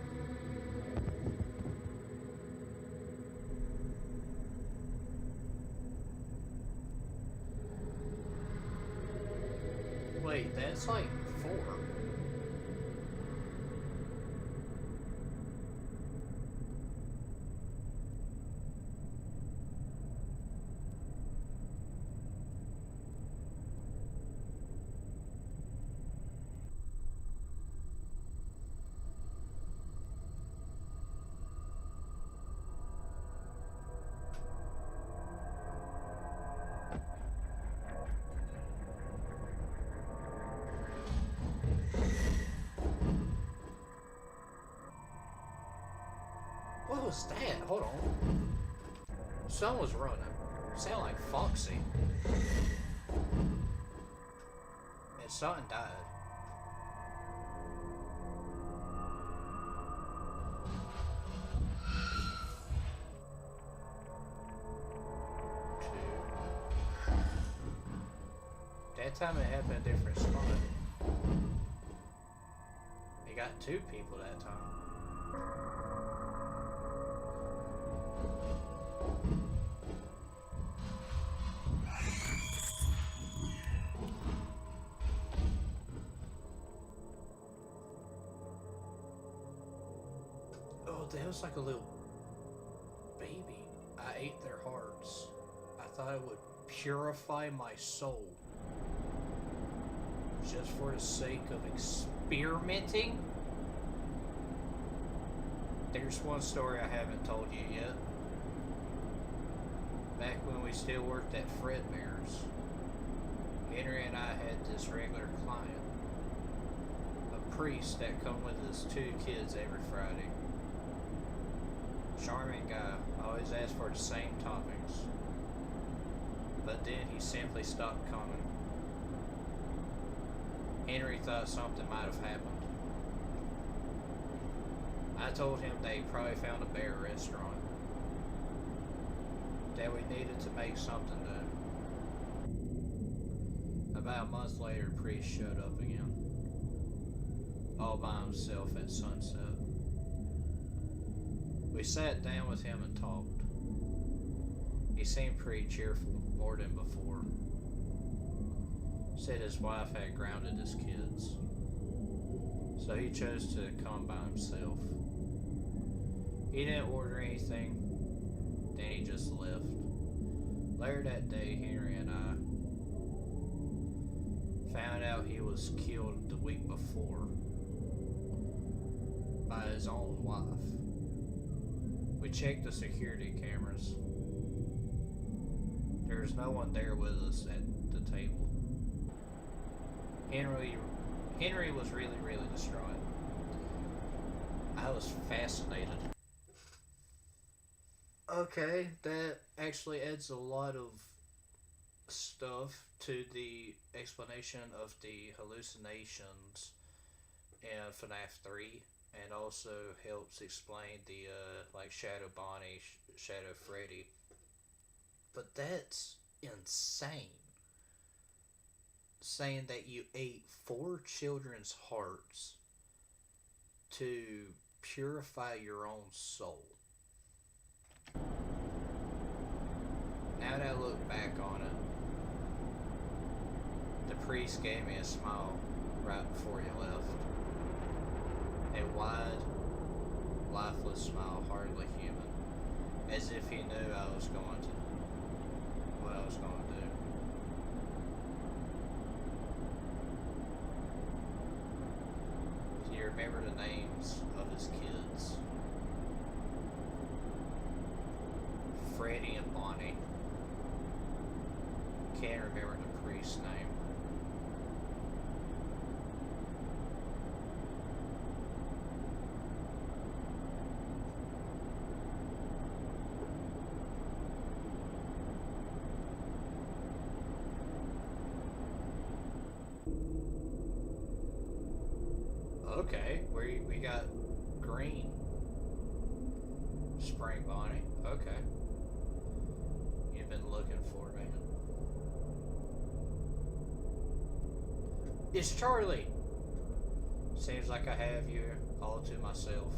Wait, that's like 4. What was that? Hold on. Someone was running. Sound like Foxy. And something died. That time it happened a different spot. It got 2 people that time. Oh, that was like a little baby. I ate their hearts. I thought it would purify my soul. Just for the sake of experimenting? There's one story I haven't told you yet. Back when we still worked at Fredbear's, Henry and I had this regular client. A priest that come with his 2 kids every Friday. Charming guy, always asked for the same toppings. But then he simply stopped coming. Henry thought something might have happened. I told him they probably found a bear restaurant. That we needed to make something new. About a month later, the priest showed up again. All by himself at sunset. We sat down with him and talked. He seemed pretty cheerful, more than before. Said his wife had grounded his kids, so he chose to come by himself. He didn't order anything, then he just left. Later that day, Henry and I found out he was killed the week before by his own wife. We checked the security cameras. There was no one there with us at the table. Henry was really distraught. I was fascinated. Okay, that actually adds a lot of stuff to the explanation of the hallucinations in FNAF 3, and also helps explain the like Shadow Bonnie, Shadow Freddy. But that's insane. Saying that you ate 4 children's hearts to purify your own soul. Now that I look back on it, the priest gave me a smile right before he left. A wide, lifeless smile, hardly human, as if he knew what I was going to do. remember the names of his kids. Freddie and Bonnie. Can't remember the priest's name. Okay, we got green. Spring Bonnie. Okay. You've been looking for me. It's Charlie! Seems like I have you all to myself.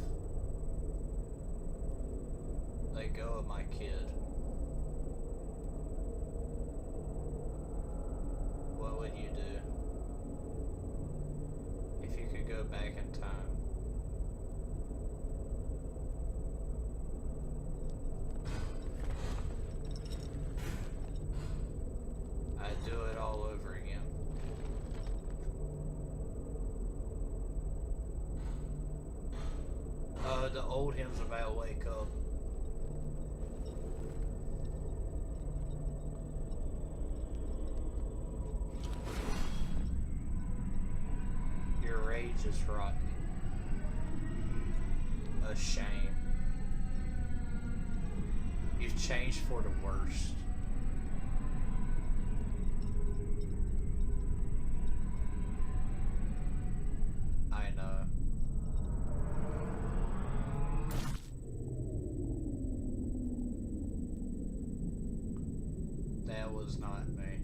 Let go of my kid. What would you do if you could go back in time? I'd do it all over again. The old hymn's about wake up. Your rage is rotten. A shame. You've changed for the worst. I know. That was not me.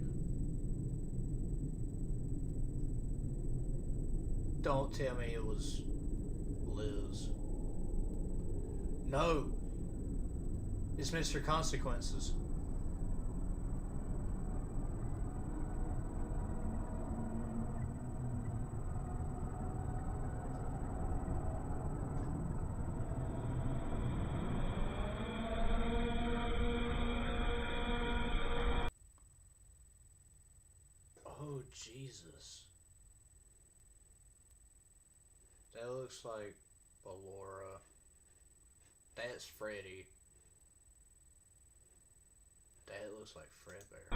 Don't tell me it was Liz. No! It's Mr. Consequences. Oh, Jesus. That looks like Ballora. That's Freddy. That looks like Fredbear.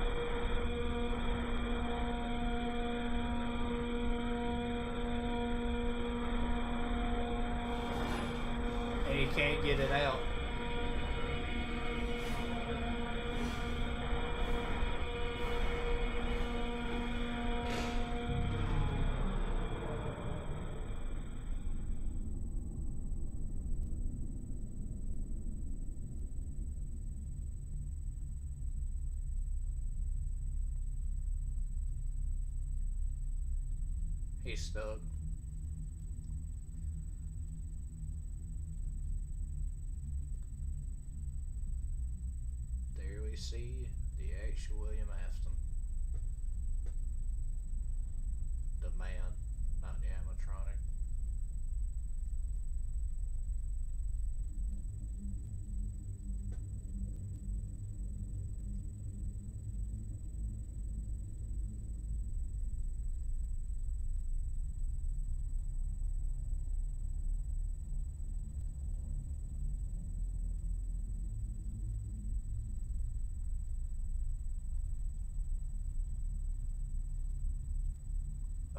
And he can't get it out. He's stuck. There we see the actual William Afton. The man, not the animatronic.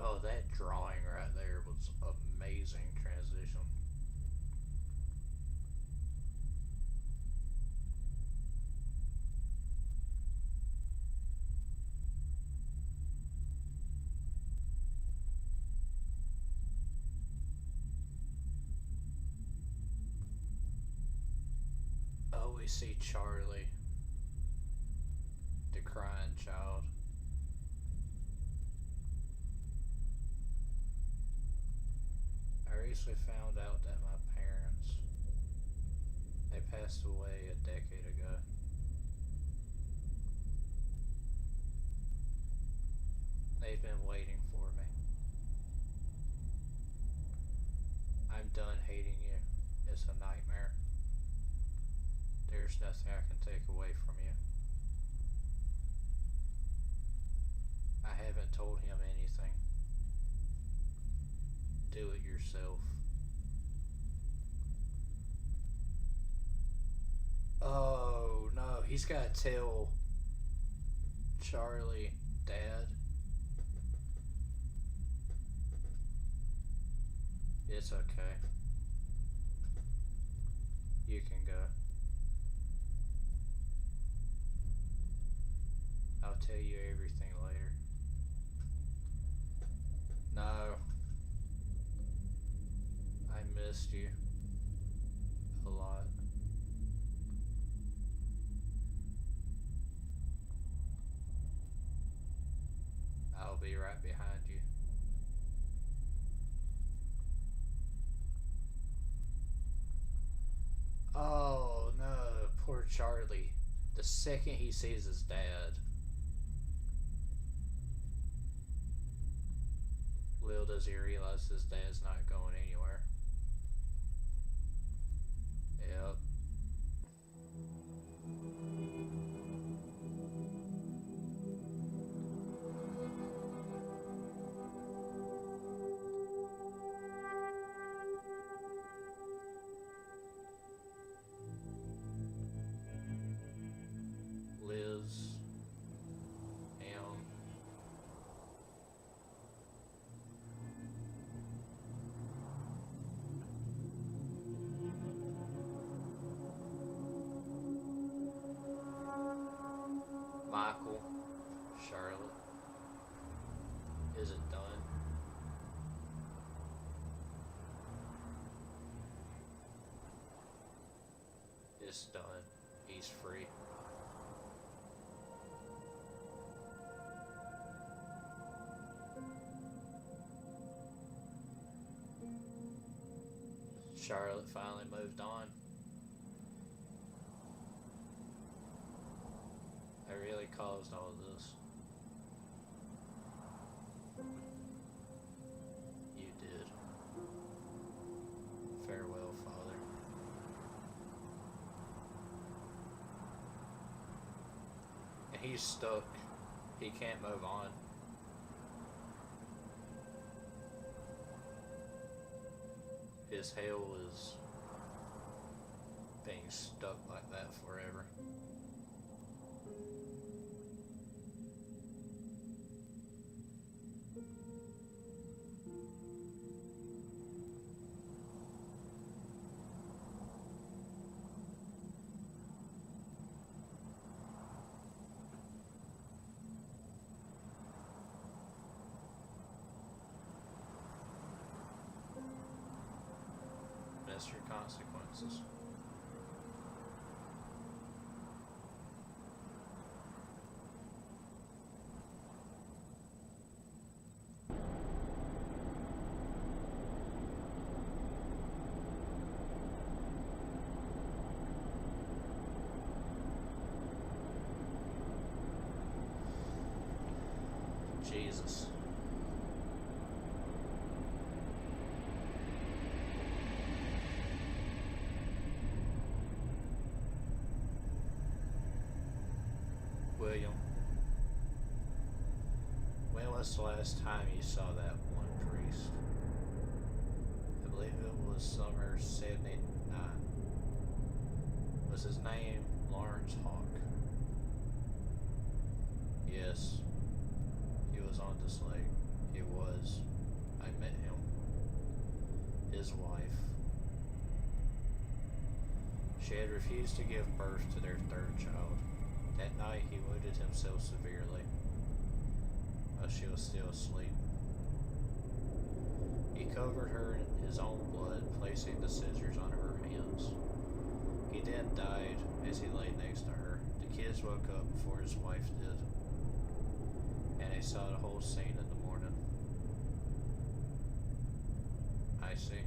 Oh, that drawing right there was amazing transition. Oh, we see Charlie, the crying child. I recently found out that my parents, they passed away a decade ago. They've been waiting for me. I'm done hating you. It's a nightmare. There's nothing I can take away from you. I haven't told him anything. do it yourself. Oh no, he's got to tell Charlie, Dad. It's okay. You can go. I'll tell you everything later. No. I missed you a lot. I'll be right behind you. Oh no, poor Charlie. The second he sees his dad, little does he realize his dad's not going anywhere. Yep. Liz, M, Michael, Charlotte. Is it done? It's done. He's free. Charlotte finally moved on. I really caused all of this. You did. Farewell, Father. And he's stuck. He can't move on. His hell is being stuck like that forever. That's your consequences. Jesus. William, when was the last time you saw that one priest? I believe it was summer 79. Was his name Lawrence Hawk? Yes, he was on this lake. It was. I met him. His wife. She had refused to give birth to their third child. That night he wounded himself severely, while she was still asleep. He covered her in his own blood, placing the scissors on her hands. He then died as he lay next to her. The kids woke up before his wife did, and they saw the whole scene in the morning. I see.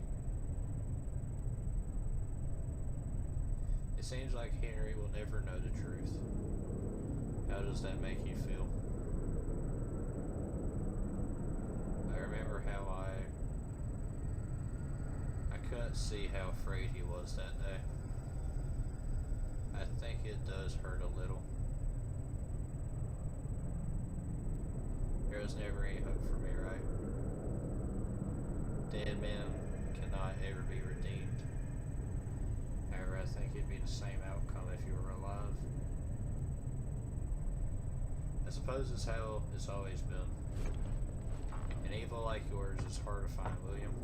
It seems like Henry will never know the truth. How does that make you feel? I remember how I couldn't see how afraid he was that day. I think it does hurt a little. There was never any hope for me, right? Dead men cannot ever be redeemed. However, I think it'd be the same outcome if you were alive. I suppose it's how it's always been. An evil like yours is hard to find, William.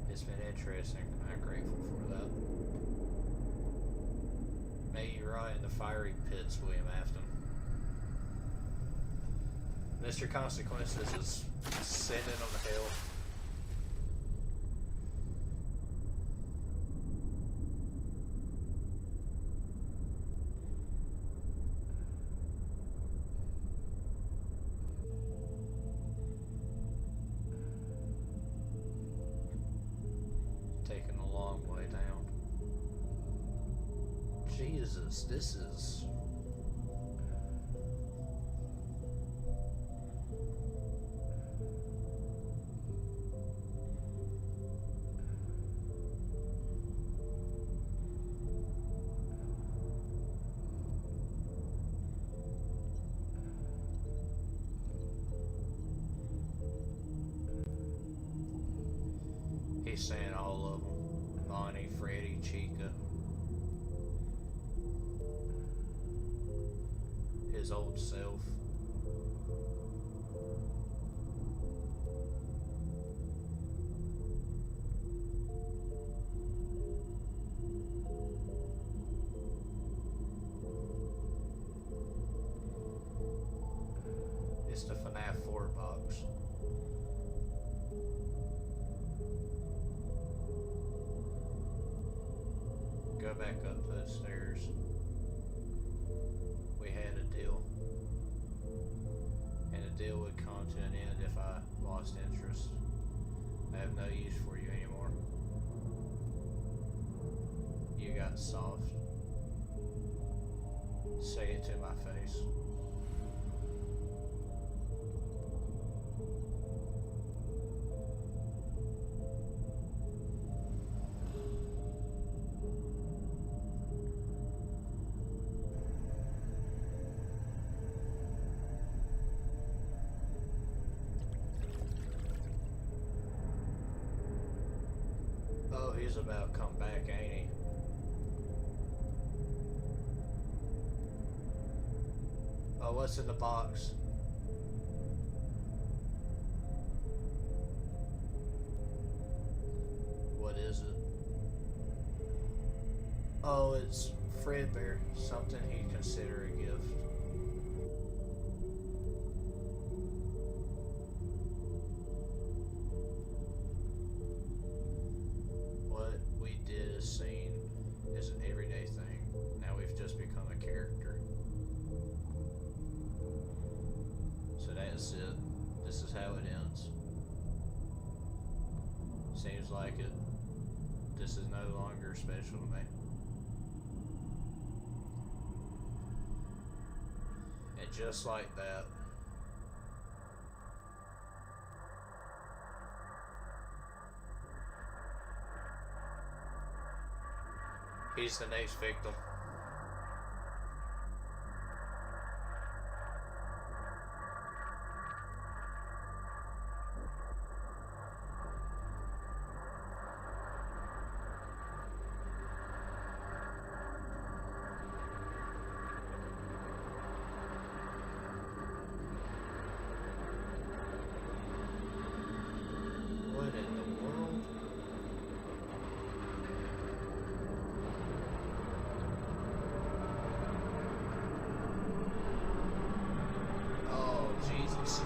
It's been interesting. I'm grateful for that. May you rot in the fiery pits, William Afton. Mr. Consequences is sending them to hell. Taking a long way down. Jesus, this is... He's saying all of them. Bonnie, Freddie, Chica. His old self. It's the FNAF 4 box. Go back up those stairs. We had a deal. And the deal would come to an end if I lost interest. I have no use for you anymore. You got soft. Say it to my face. Oh, he's about to come back, ain't he? Oh, what's in the box? What is it? Oh, it's Fredbear. Something he'd consider a gift. What we did as seen is an everyday thing. Now we've just become a character. So that's it. This is how it ends. Seems like it. This is no longer special to me. And just like that, he's the next victim. What in the world? Oh, Jesus.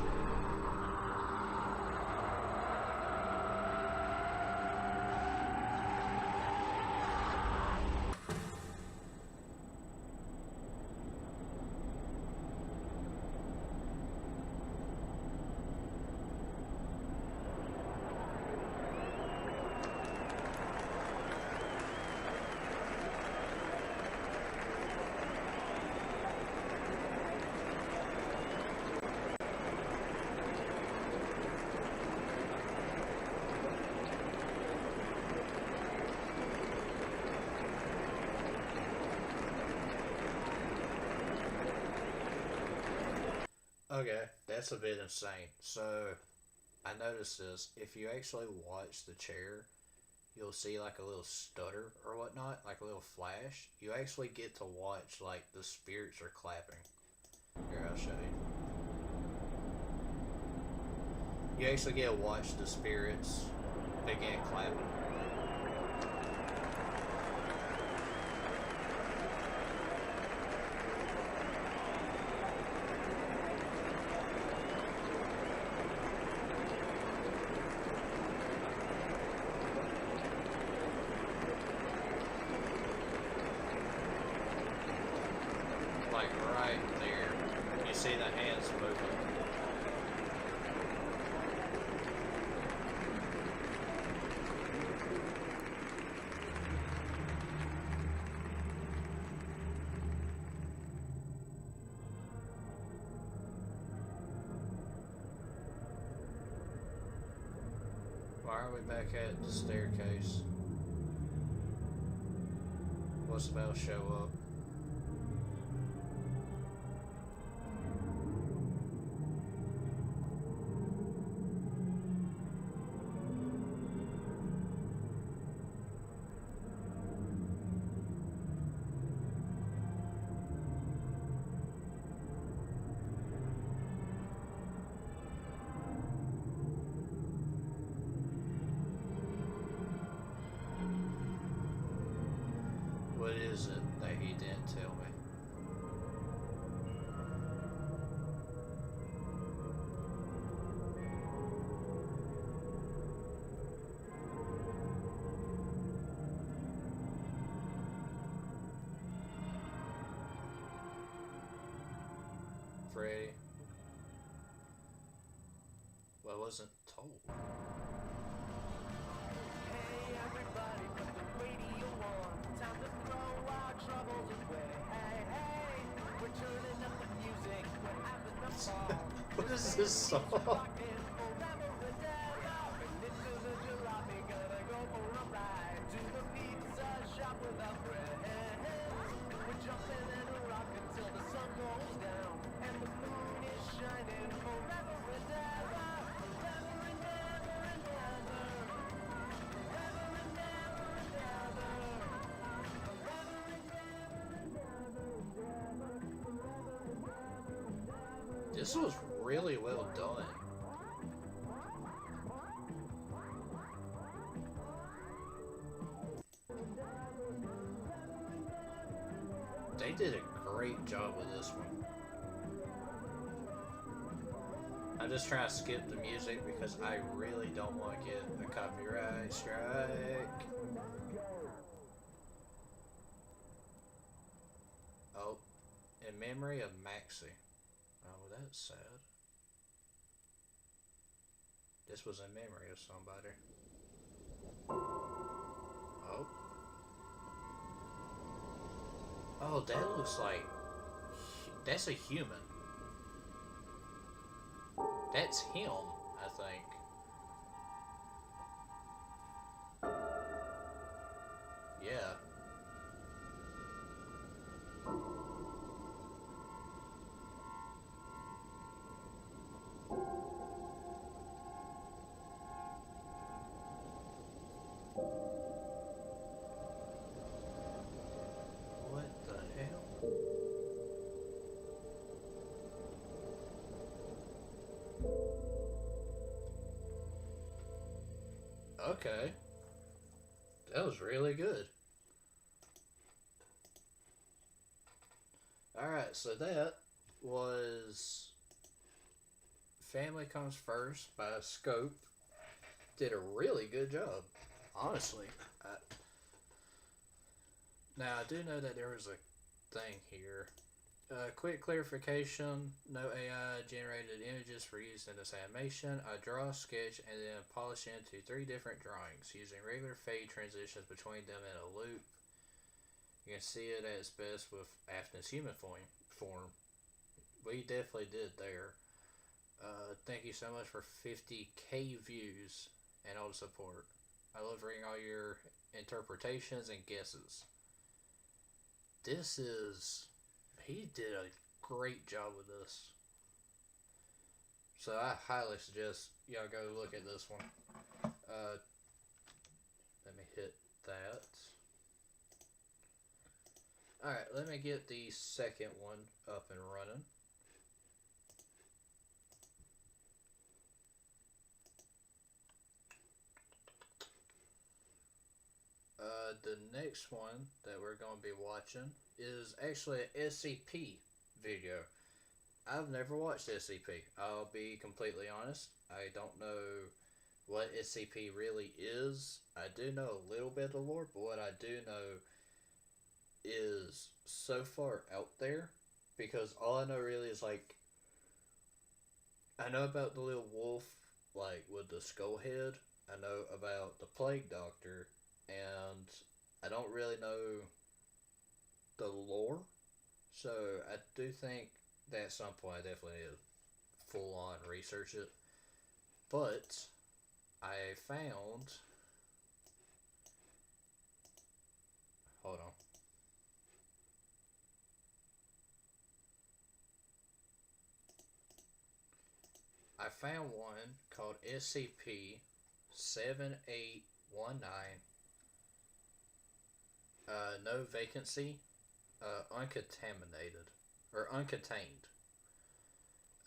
Okay, that's a bit insane. So, I noticed this. If you actually watch the chair, you'll see like a little stutter or whatnot, like a little flash. You actually get to watch like the spirits are clapping. Here, I'll show you. You actually get to watch the spirits begin clapping. Like right there. You see the hands moving. Why are we back at the staircase? What's about to show up? What is it that he didn't tell me? Freddy? Well, I wasn't told. Hey everybody, put the radio on. Time to throw our troubles away. Hey, hey, we're turning up the music. We're having a ball. What is this song? Rocking forever and ever. And into the jalopy, gonna go for a ride to the pizza shop without bread. We're jumping and rocking till the sun goes down and the moon is shining forever and ever. Forever and ever and ever. This was really well done. They did a great job with this one. I'm just trying to skip the music because I really don't want to get a copyright strike. Oh, in memory of Maxie. Oh, that's sad. This was in memory of somebody. Oh. Oh, that looks like... That's a human. That's him, I think. Yeah. What the hell? Okay. That was really good. Alright, so that was Family Comes First by Scope. Did a really good job, honestly. Now, I do know that there was a thing here. Quick clarification, no AI generated images for use in this animation. I draw, sketch, and then polish into 3 different drawings using regular fade transitions between them in a loop. You can see it at its best with Afton's human form. We definitely did there. Thank you so much for 50k views and all the support. I love reading all your interpretations and guesses. This is... He did a great job with this. So I highly suggest y'all go look at this one. Let me hit that. Alright, let me get the second one up and running. The next one that we're going to be watching is actually an SCP video. I've never watched SCP. I'll be completely honest. I don't know what SCP really is. I do know a little bit of the lore, but what I do know is so far out there because all I know really is like I know about the little wolf like with the skull head. I know about the plague doctor and I don't really know the lore. So I do think that at some point I definitely need to full on research it. But I found hold on. I found one called SCP 7819. No vacancy. Uncontaminated. Or uncontained.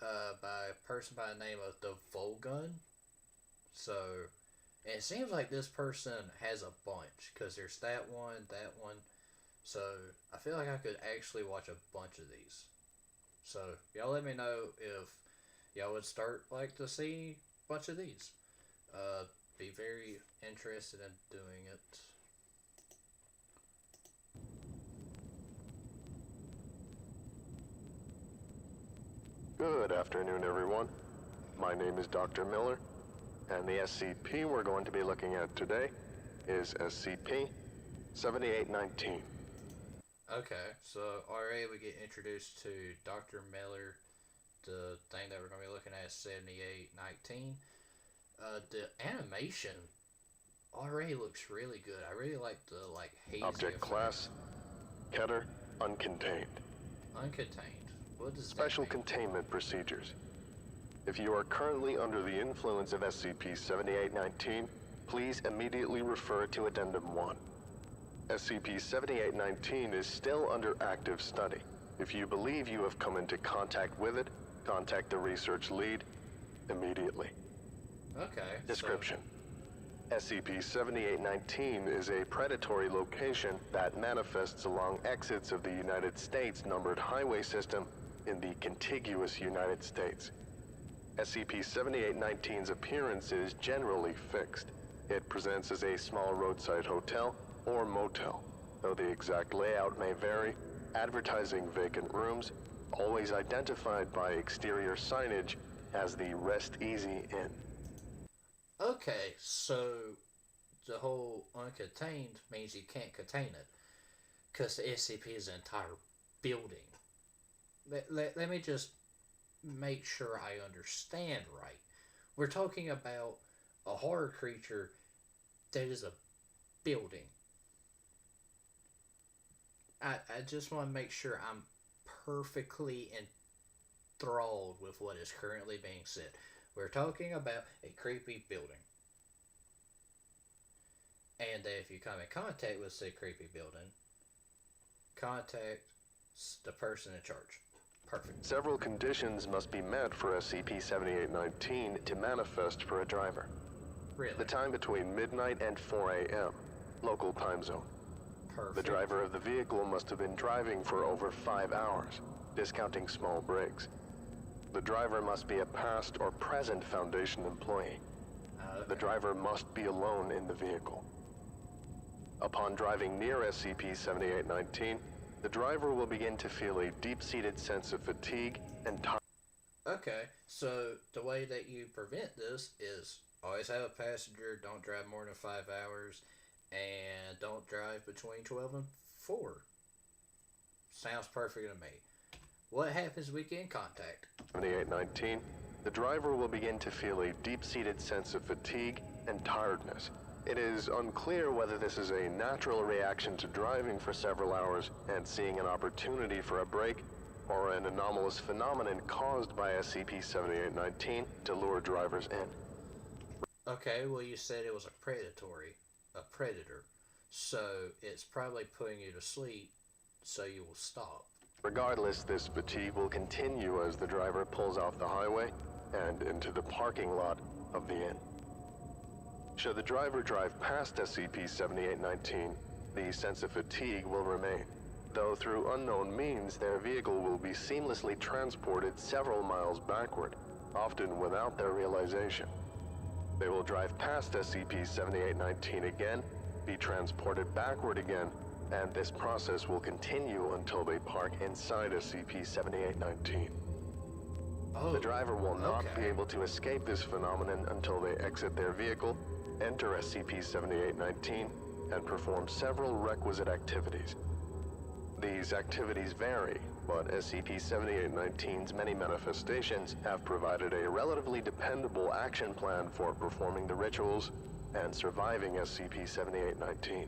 By a person by the name of the Volgun. So, it seems like this person has a bunch. Because there's that one. So, I feel like I could actually watch a bunch of these. So, y'all let me know if y'all would start like to see a bunch of these. Be very interested in doing it. Good afternoon, everyone. My name is Dr. Miller, and the SCP we're going to be looking at today is SCP-7819. Okay, so already we get introduced to Dr. Miller. The thing that we're going to be looking at is 7819. The animation already looks really good. I really like the hazy Object effect. class, Keter, uncontained. Uncontained. What does Special that mean? containment procedures. If you are currently under the influence of SCP-7819, please immediately refer to Addendum 1. SCP-7819 is still under active study. If you believe you have come into contact with it, contact the research lead immediately. Okay. Description. SCP-7819 is a predatory location that manifests along exits of the United States numbered highway system in the contiguous United States. SCP-7819's appearance is generally fixed. It presents as a small roadside hotel or motel, though the exact layout may vary, advertising vacant rooms, always identified by exterior signage as the Rest Easy Inn. Okay, so the whole uncontained means you can't contain it. Because the SCP is an entire building. Let me just make sure I understand right. We're talking about a horror creature that is a building. I just want to make sure I'm perfectly enthralled with what is currently being said. We're talking about a creepy building. And that if you come in contact with said creepy building, contact the person in charge. Perfect. Several conditions must be met for SCP-7819 to manifest for a driver. Really? The time between midnight and 4 a.m., local time zone. Perfect. The driver of the vehicle must have been driving for over 5 hours, discounting small breaks. The driver must be a past or present Foundation employee. Okay. The driver must be alone in the vehicle. Upon driving near SCP-7819, the driver will begin to feel a deep-seated sense of fatigue and tiredness. Okay, so the way that you prevent this is always have a passenger, don't drive more than 5 hours, and don't drive between 12 and 4. Sounds perfect to me. What happens if we get in contact? 7819, the driver will begin to feel a deep-seated sense of fatigue and tiredness. It is unclear whether this is a natural reaction to driving for several hours and seeing an opportunity for a break, or an anomalous phenomenon caused by SCP-7819 to lure drivers in. Okay, well, you said it was a predator. So it's probably putting you to sleep so you will stop. Regardless, this fatigue will continue as the driver pulls off the highway and into the parking lot of the inn. Should the driver drive past SCP-7819, the sense of fatigue will remain, though through unknown means their vehicle will be seamlessly transported several miles backward, often without their realization. They will drive past SCP-7819 again, be transported backward again, and this process will continue until they park inside SCP-7819. Oh, The driver will not okay. be able to escape this phenomenon until they exit their vehicle, enter SCP-7819, and perform several requisite activities. These activities vary, but SCP-7819's many manifestations have provided a relatively dependable action plan for performing the rituals and surviving SCP-7819.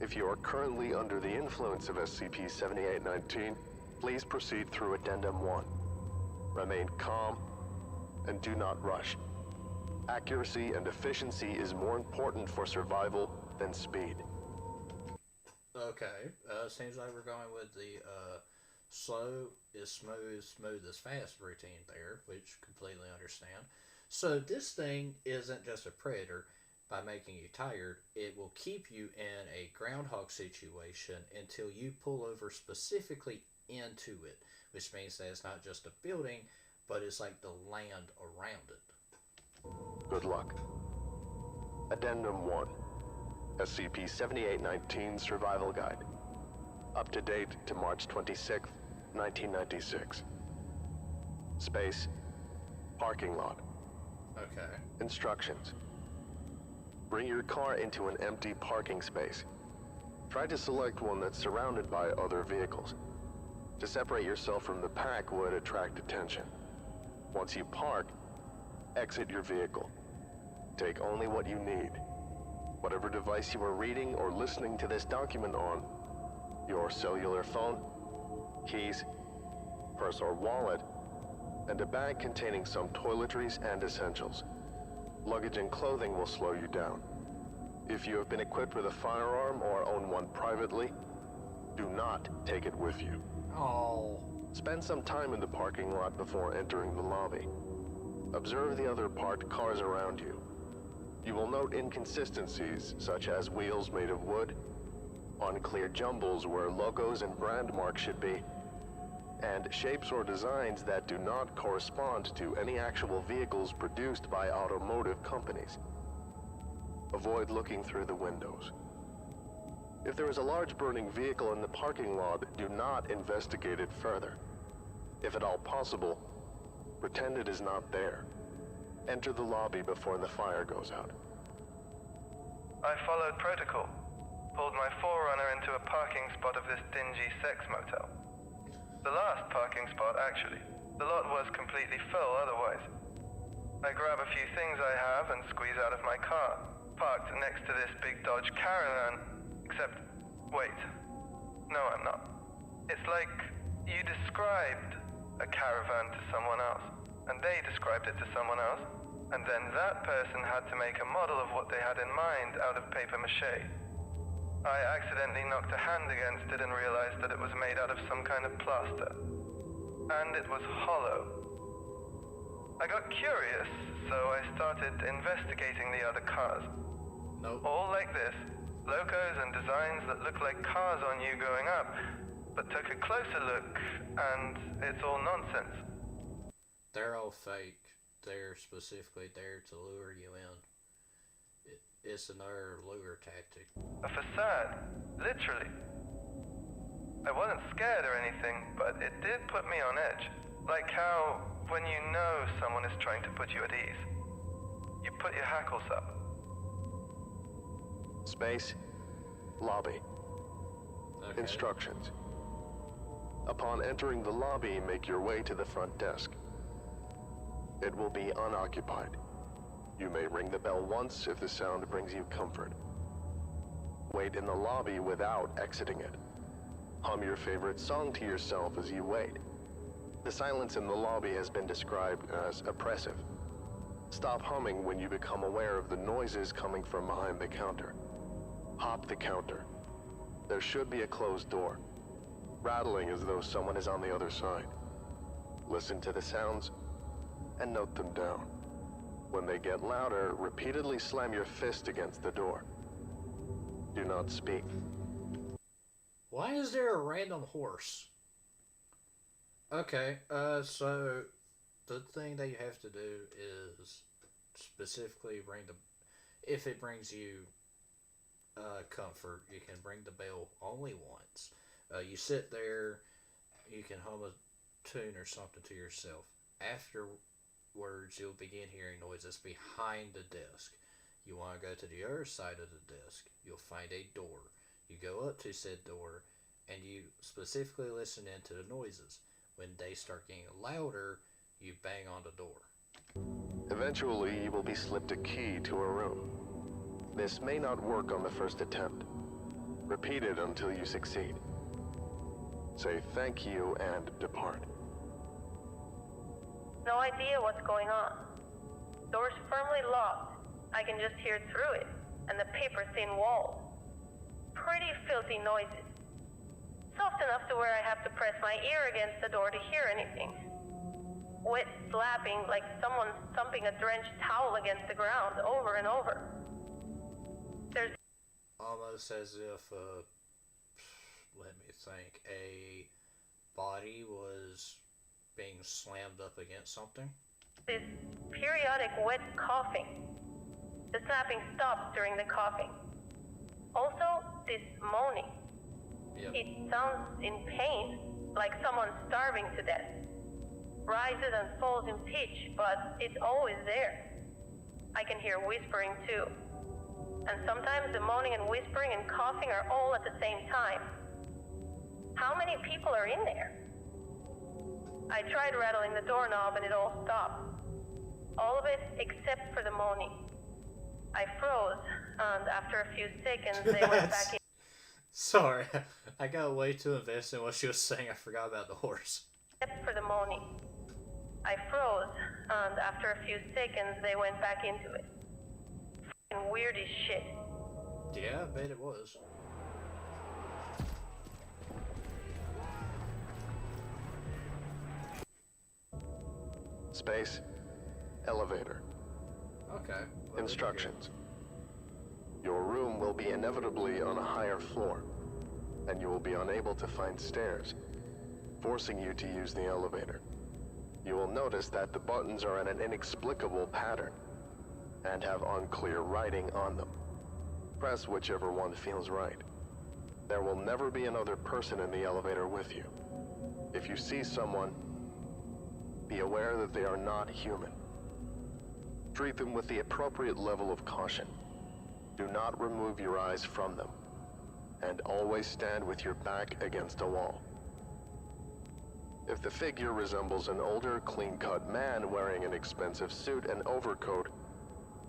If you are currently under the influence of SCP-7819, please proceed through Addendum 1. Remain calm and do not rush. Accuracy and efficiency is more important for survival than speed. Okay, seems like we're going with the slow is smooth, smooth is fast routine there, which completely understand. So this thing isn't just a predator by making you tired. It will keep you in a groundhog situation until you pull over specifically into it, which means that it's not just a building, but it's like the land around it. Good luck. Addendum 1. SCP-7819 Survival Guide. Up to date to March 26, 1996. Space. Parking lot. Okay. Instructions. Bring your car into an empty parking space. Try to select one that's surrounded by other vehicles. To separate yourself from the pack would attract attention. Once you park, exit your vehicle. Take only what you need. Whatever device you are reading or listening to this document on, your cellular phone, keys, purse or wallet, and a bag containing some toiletries and essentials. Luggage and clothing will slow you down. If you have been equipped with a firearm or own one privately, do not take it with you. Oh. Spend some time in the parking lot before entering the lobby. Observe the other parked cars around you. You will note inconsistencies, such as wheels made of wood, unclear jumbles where logos and brand marks should be, and shapes or designs that do not correspond to any actual vehicles produced by automotive companies. Avoid looking through the windows. If there is a large burning vehicle in the parking lot, do not investigate it further. If at all possible, pretend it is not there. Enter the lobby before the fire goes out. I followed protocol. Pulled my Forerunner into a parking spot of this dingy sex motel. The last parking spot, actually. The lot was completely full otherwise. I grab a few things I have and squeeze out of my car, parked next to this big Dodge Caravan, except, wait. No, I'm not. It's like you described a caravan to someone else, and they described it to someone else, and then that person had to make a model of what they had in mind out of paper mache. I accidentally knocked a hand against it and realized that it was made out of some kind of plaster. And it was hollow. I got curious, so I started investigating the other cars. Nope. All like this, logos and designs that look like cars on you going up, but took a closer look, and it's all nonsense. They're all fake. They're specifically there to lure you in. It's another lure tactic. A facade, literally. I wasn't scared or anything, but it did put me on edge. Like how, when you know someone is trying to put you at ease, you put your hackles up. Space. Lobby. Okay. Instructions. Upon entering the lobby, make your way to the front desk. It will be unoccupied. You may ring the bell once if the sound brings you comfort. Wait in the lobby without exiting it. Hum your favorite song to yourself as you wait. The silence in the lobby has been described as oppressive. Stop humming when you become aware of the noises coming from behind the counter. Hop the counter. There should be a closed door, rattling as though someone is on the other side. Listen to the sounds and note them down. When they get louder, repeatedly slam your fist against the door. Do not speak. Why is there a random horse? Okay, so the thing that you have to do is specifically if it brings you comfort, you can ring the bell only once. You sit there, you can hum a tune or something to yourself. Afterwards, you'll begin hearing noises behind the desk. You want to go to the other side of the desk, you'll find a door. You go up to said door, and you specifically listen into the noises. When they start getting louder, you bang on the door. Eventually, you will be slipped a key to a room. This may not work on the first attempt. Repeat it until you succeed. Say thank you and depart. No idea what's going on. Door's firmly locked. I can just hear through it, and the paper-thin walls. Pretty filthy noises. Soft enough to where I have to press my ear against the door to hear anything. Wet slapping like someone's thumping a drenched towel against the ground over and over. There's Almost as if, let me think, a body was being slammed up against something. this periodic wet coughing. The snapping stops during the coughing. Also, this moaning. Yep. It sounds in pain, like someone starving to death. Rises and falls in pitch, but it's always there. I can hear whispering too. And sometimes the moaning and whispering and coughing are all at the same time. How many people are in there? I tried rattling the doorknob and it all stopped. All of it except for the moaning. I froze, and after a few seconds they went back in. Sorry, I got way too invested in what she was saying. I forgot about the horse. Except for the moaning. I froze, and after a few seconds they went back into it. F***ing weird as shit. Yeah, I bet it was. Space. Elevator. Okay. well, Instructions. Your room will be inevitably on a higher floor, and you will be unable to find stairs, forcing you to use the elevator. You will notice that the buttons are in an inexplicable pattern and have unclear writing on them. Press whichever one feels right. There will never be another person in the elevator with you. If you see someone, be aware that they are not human. Treat them with the appropriate level of caution. Do not remove your eyes from them, and always stand with your back against a wall. If the figure resembles an older, clean-cut man wearing an expensive suit and overcoat,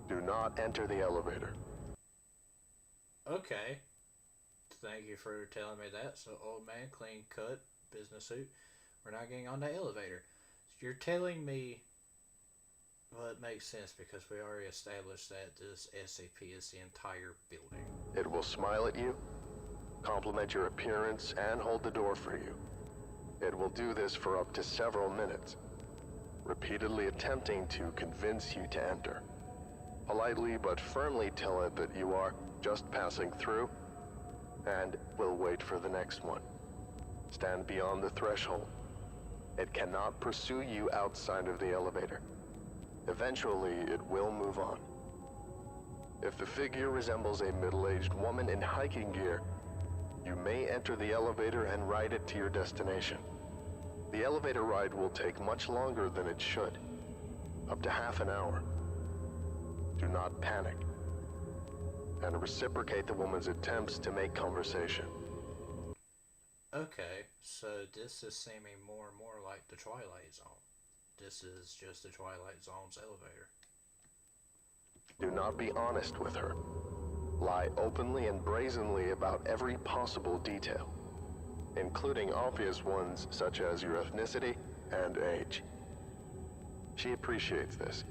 do not enter the elevator. Okay. Thank you for telling me that. So, old man, clean cut, business suit. We're not getting on the elevator. So you're telling me, well, it makes sense because we already established that this SCP is the entire building. It will smile at you, compliment your appearance, and hold the door for you. It will do this for up to several minutes, repeatedly attempting to convince you to enter. Politely but firmly tell it that you are just passing through and will wait for the next one. Stand beyond the threshold. It cannot pursue you outside of the elevator. Eventually, it will move on. If the figure resembles a middle-aged woman in hiking gear, you may enter the elevator and ride it to your destination. The elevator ride will take much longer than it should, up to half an hour. Do not panic, and reciprocate the woman's attempts to make conversation. Okay, so this is seeming more and more like the Twilight Zone. This is just the Twilight Zone's elevator. Do not be honest with her. Lie openly and brazenly about every possible detail. including obvious ones such as your ethnicity and age. She appreciates this.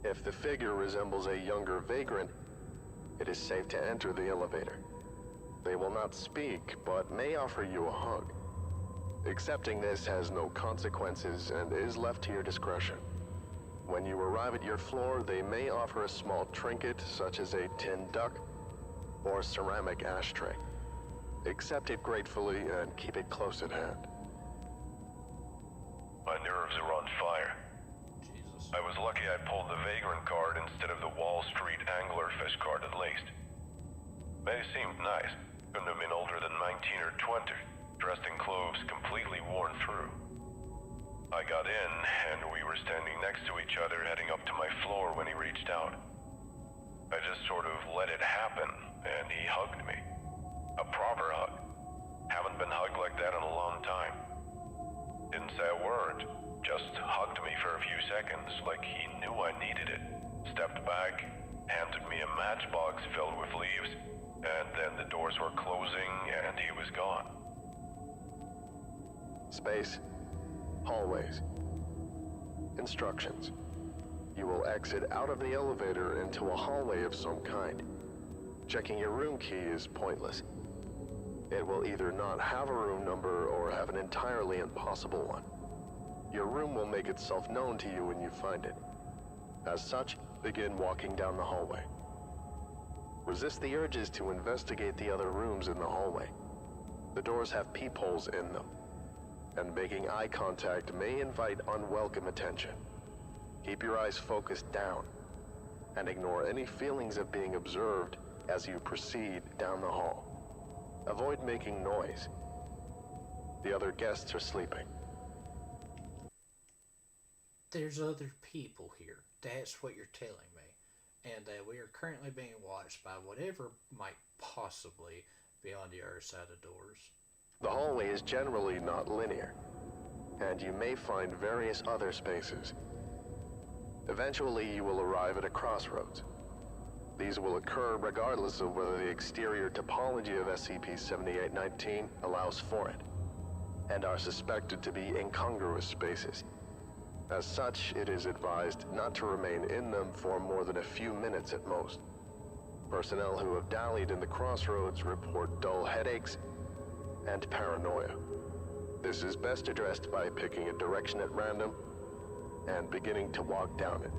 If the figure resembles a younger vagrant, it is safe to enter the elevator. They will not speak, but may offer you a hug. Accepting this has no consequences and is left to your discretion. When you arrive at your floor, they may offer a small trinket, such as a tin duck or ceramic ashtray. Accept it gratefully and keep it close at hand. My nerves are on fire. Jesus. I was lucky I pulled the vagrant card instead of the Wall Street anglerfish card at least. May seemed nice. Couldn't have been older than 19 or 20, dressed in clothes completely worn through. I got in, and we were standing next to each other heading up to my floor when he reached out. I just sort of let it happen, and he hugged me. A proper hug. Haven't been hugged like that in a long time. Didn't say a word, just hugged me for a few seconds like he knew I needed it. Stepped back, handed me a matchbox filled with leaves, and then the doors were closing and he was gone. Space. Hallways. Instructions. You will exit out of the elevator into a hallway of some kind. Checking your room key is pointless. It will either not have a room number or have an entirely impossible one. Your room will make itself known to you when you find it. As such, begin walking down the hallway. Resist the urges to investigate the other rooms in the hallway. The doors have peepholes in them, and making eye contact may invite unwelcome attention. Keep your eyes focused down, and ignore any feelings of being observed as you proceed down the hall. Avoid making noise. The other guests are sleeping. There's other people here. That's what you're telling me. And that we are currently being watched by whatever might possibly be on the other side of the doors. The hallway is generally not linear, and you may find various other spaces. Eventually, you will arrive at a crossroads. These will occur regardless of whether the exterior topology of SCP-7819 allows for it, and are suspected to be incongruous spaces. As such, it is advised not to remain in them for more than a few minutes at most. Personnel who have dallied in the crossroads report dull headaches and paranoia. This is best addressed by picking a direction at random and beginning to walk down it.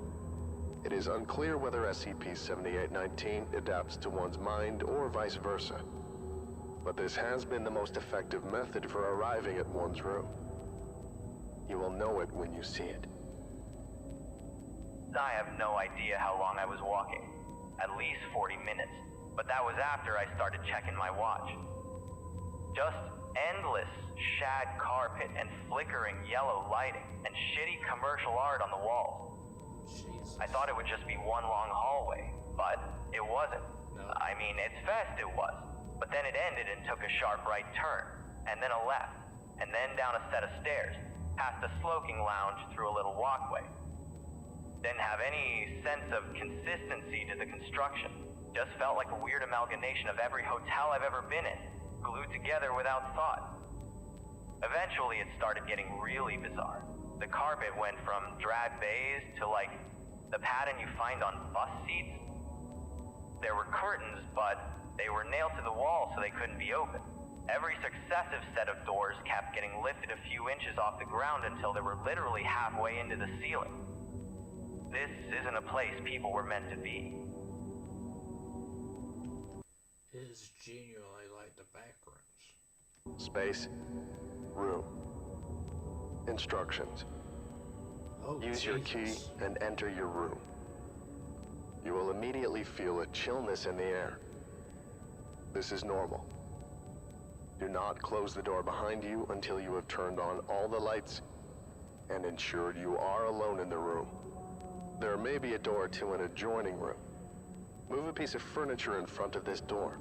It is unclear whether SCP-7819 adapts to one's mind or vice versa, but this has been the most effective method for arriving at one's room. You will know it when you see it. I have no idea how long I was walking. At least 40 minutes. But that was after I started checking my watch. Just endless shag carpet and flickering yellow lighting and shitty commercial art on the walls. Jesus. I thought it would just be one long hallway, but it wasn't. No. I mean, at best it was. But then it ended and took a sharp right turn, and then a left, and then down a set of stairs, past a smoking lounge through a little walkway. Didn't have any sense of consistency to the construction. Just felt like a weird amalgamation of every hotel I've ever been in, glued together without thought. Eventually it started getting really bizarre. The carpet went from drab beige to like the pattern you find on bus seats. There were curtains, but they were nailed to the wall so they couldn't be opened. Every successive set of doors kept getting lifted a few inches off the ground until they were literally halfway into the ceiling. This isn't a place people were meant to be. It is genuinely like the back rooms. Space. Room. Instructions. Oh, Use your key Jesus. and enter your room. You will immediately feel a chillness in the air. This is normal. Do not close the door behind you until you have turned on all the lights and ensured you are alone in the room. There may be a door to an adjoining room. Move a piece of furniture in front of this door,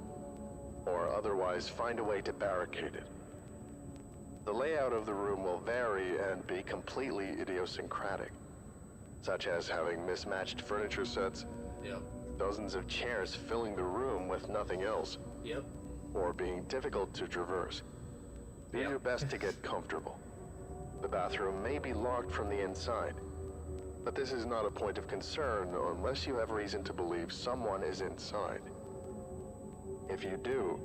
or otherwise find a way to barricade it. The layout of the room will vary and be completely idiosyncratic, such as having mismatched furniture sets, Yep. dozens of chairs filling the room with nothing else, Yep. or being difficult to traverse. Do your best to get comfortable. The bathroom may be locked from the inside, but this is not a point of concern unless you have reason to believe someone is inside. If you do,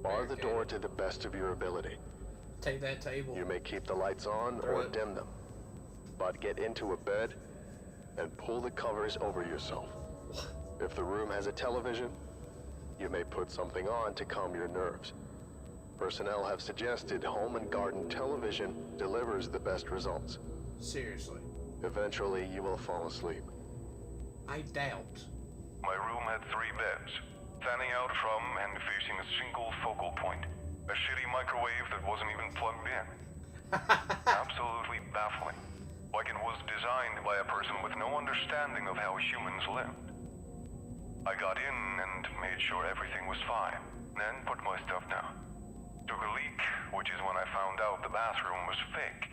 bar the door to the best of your ability. Take that table. You may keep the lights on or dim them, but get into a bed and pull the covers over yourself. If the room has a television, you may put something on to calm your nerves. Personnel have suggested home and garden television delivers the best results. Seriously. Eventually, you will fall asleep. I doubt. My room had 3 beds, standing out from and facing a single focal point. A shitty microwave that wasn't even plugged in. Absolutely baffling. Like it was designed by a person with no understanding of how humans lived. I got in and made sure everything was fine, then put my stuff down. Took a leak, which is when I found out the bathroom was fake.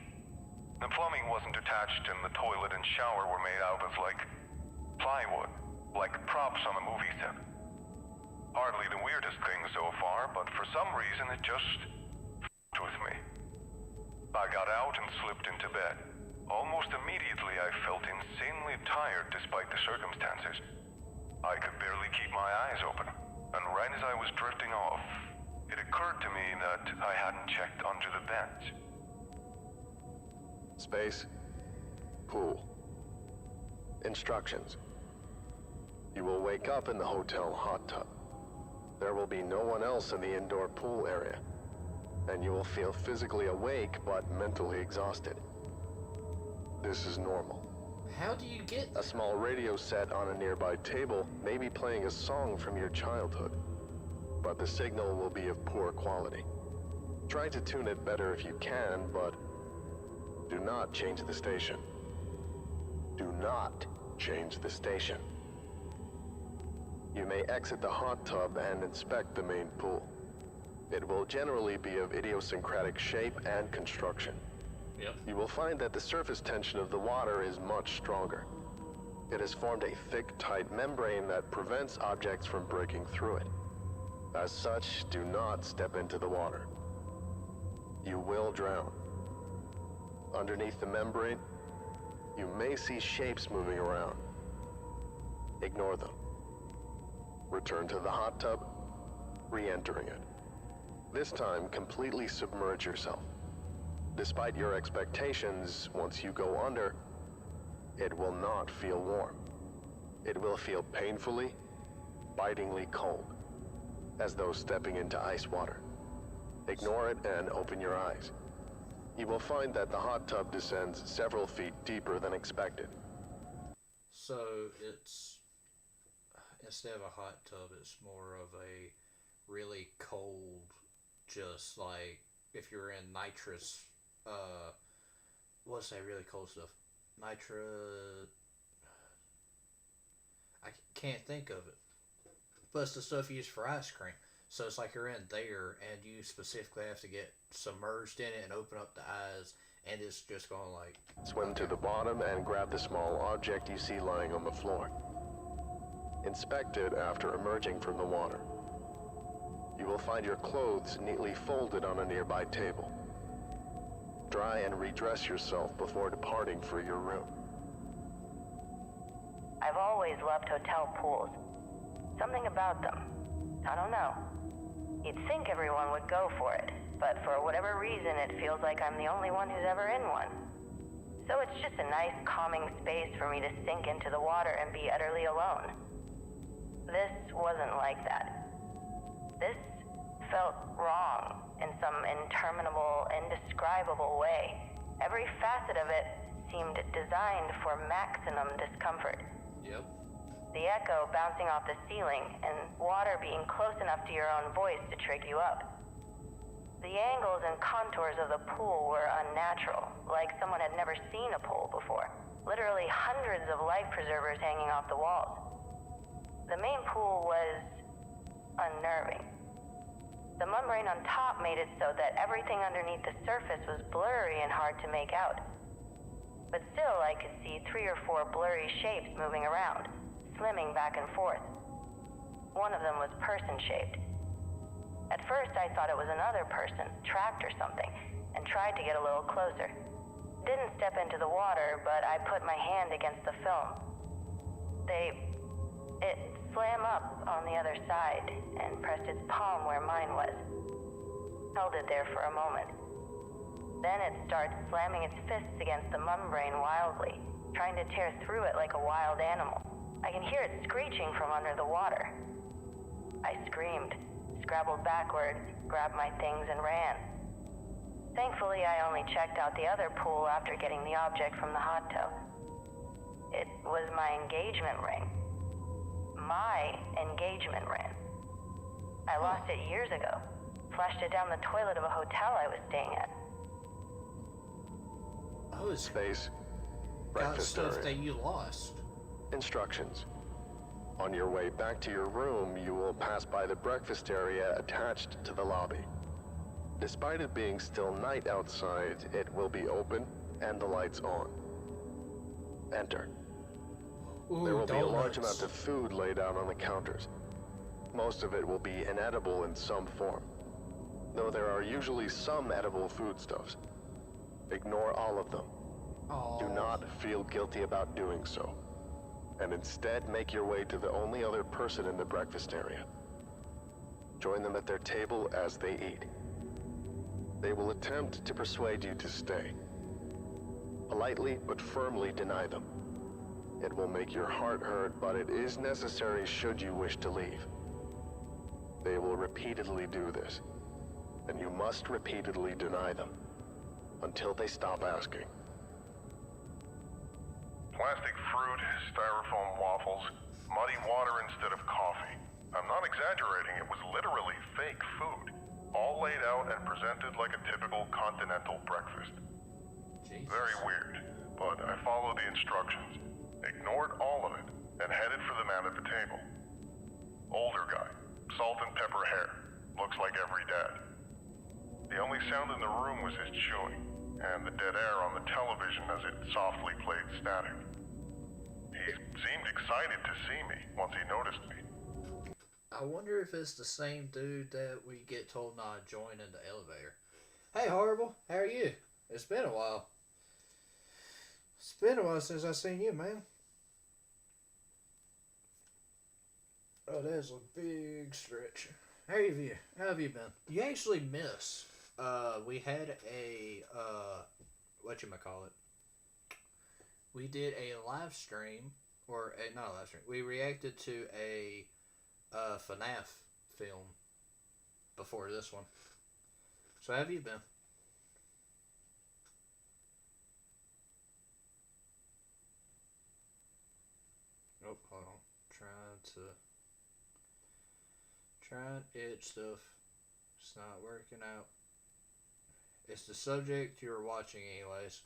The plumbing wasn't attached and the toilet and shower were made out of like plywood, like props on a movie set. Hardly the weirdest thing so far, but for some reason it just f***ed with me. I got out and slipped into bed. Almost immediately I felt insanely tired despite the circumstances. I could barely keep my eyes open, and right as I was drifting off, it occurred to me that I hadn't checked under the beds. Space. Pool. Instructions. You will wake up in the hotel hot tub. There will be no one else in the indoor pool area, and you will feel physically awake but mentally exhausted. This is normal. How do you get A small radio set on a nearby table may be playing a song from your childhood, but the signal will be of poor quality. Try to tune it better if you can, but do not change the station. Do not change the station. You may exit the hot tub and inspect the main pool. It will generally be of idiosyncratic shape and construction. Yep. You will find that the surface tension of the water is much stronger. It has formed a thick, tight membrane that prevents objects from breaking through it. As such, do not step into the water. You will drown. Underneath the membrane, you may see shapes moving around. Ignore them. Return to the hot tub, re-entering it. This time, completely submerge yourself. Despite your expectations, once you go under, it will not feel warm. It will feel painfully, bitingly cold, as though stepping into ice water. Ignore it and open your eyes. You will find that the hot tub descends several feet deeper than expected. So it's, instead of a hot tub, it's more of a really cold, just like if you're in nitrous, what's that really cold stuff? I can't think of it. But it's the stuff you use for ice cream. So it's like you're in there and you specifically have to get submerged in it and open up the eyes, and it's just going like... Swim to the bottom and grab the small object you see lying on the floor. Inspect it after emerging from the water. You will find your clothes neatly folded on a nearby table. Dry and redress yourself before departing for your room. I've always loved hotel pools. Something about them. I don't know. You'd think everyone would go for it, but for whatever reason it feels like I'm the only one who's ever in one. So it's just a nice calming space for me to sink into the water and be utterly alone. This wasn't like that. This felt wrong in some interminable, indescribable way. Every facet of it seemed designed for maximum discomfort. Yep. The echo bouncing off the ceiling and water being close enough to your own voice to trip you up. The angles and contours of the pool were unnatural, like someone had never seen a pool before. Literally hundreds of life preservers hanging off the walls. The main pool was unnerving. The membrane on top made it so that everything underneath the surface was blurry and hard to make out. But still, I could see 3 or 4 blurry shapes moving around, slimming back and forth. One of them was person-shaped. At first, I thought it was another person, trapped or something, and tried to get a little closer. Didn't step into the water, but I put my hand against the film. It swam up on the other side and pressed its palm where mine was. Held it there for a moment. Then it starts slamming its fists against the membrane wildly, trying to tear through it like a wild animal. I can hear it screeching from under the water. I screamed, scrabbled backward, grabbed my things and ran. Thankfully, I only checked out the other pool after getting the object from the hot tub. It was my engagement ring. My engagement ring. I lost it years ago. Flashed it down the toilet of a hotel I was staying at. Oh, it's Space. got Breakfast stuff area. that you lost. Instructions. On your way back to your room, you will pass by the breakfast area attached to the lobby. Despite it being still night outside, it will be open and the lights on. Enter. Ooh, There will be a large donuts. amount of food laid out on the counters. Most of it will be inedible in some form, though there are usually some edible foodstuffs. Ignore all of them. Aw. Do not feel guilty about doing so, and instead make your way to the only other person in the breakfast area. Join them at their table as they eat. They will attempt to persuade you to stay. Politely but firmly deny them. It will make your heart hurt, but it is necessary should you wish to leave. They will repeatedly do this, and you must repeatedly deny them until they stop asking. Plastic fruit, styrofoam waffles, muddy water instead of coffee. I'm not exaggerating, it was literally fake food. All laid out and presented like a typical continental breakfast. Jesus. Very weird, but I followed the instructions, ignored all of it, and headed for the man at the table. Older guy, salt and pepper hair, looks like every dad. The only sound in the room was his chewing, and the dead air on the television as it softly played static. He seemed excited to see me once he noticed me. I wonder if it's the same dude that we get told not to join in the elevator. Hey, Horrible, how are you? It's been a while. It's been a while since I seen you, man. Oh, that's a big stretch. How have you been? You actually missed. We had a whatchamacallit. We did a live stream, not a live stream. We reacted to a FNAF film before this one. So how have you been? Oh, hold on. Trying it stuff. It's not working out. It's the subject you're watching anyways.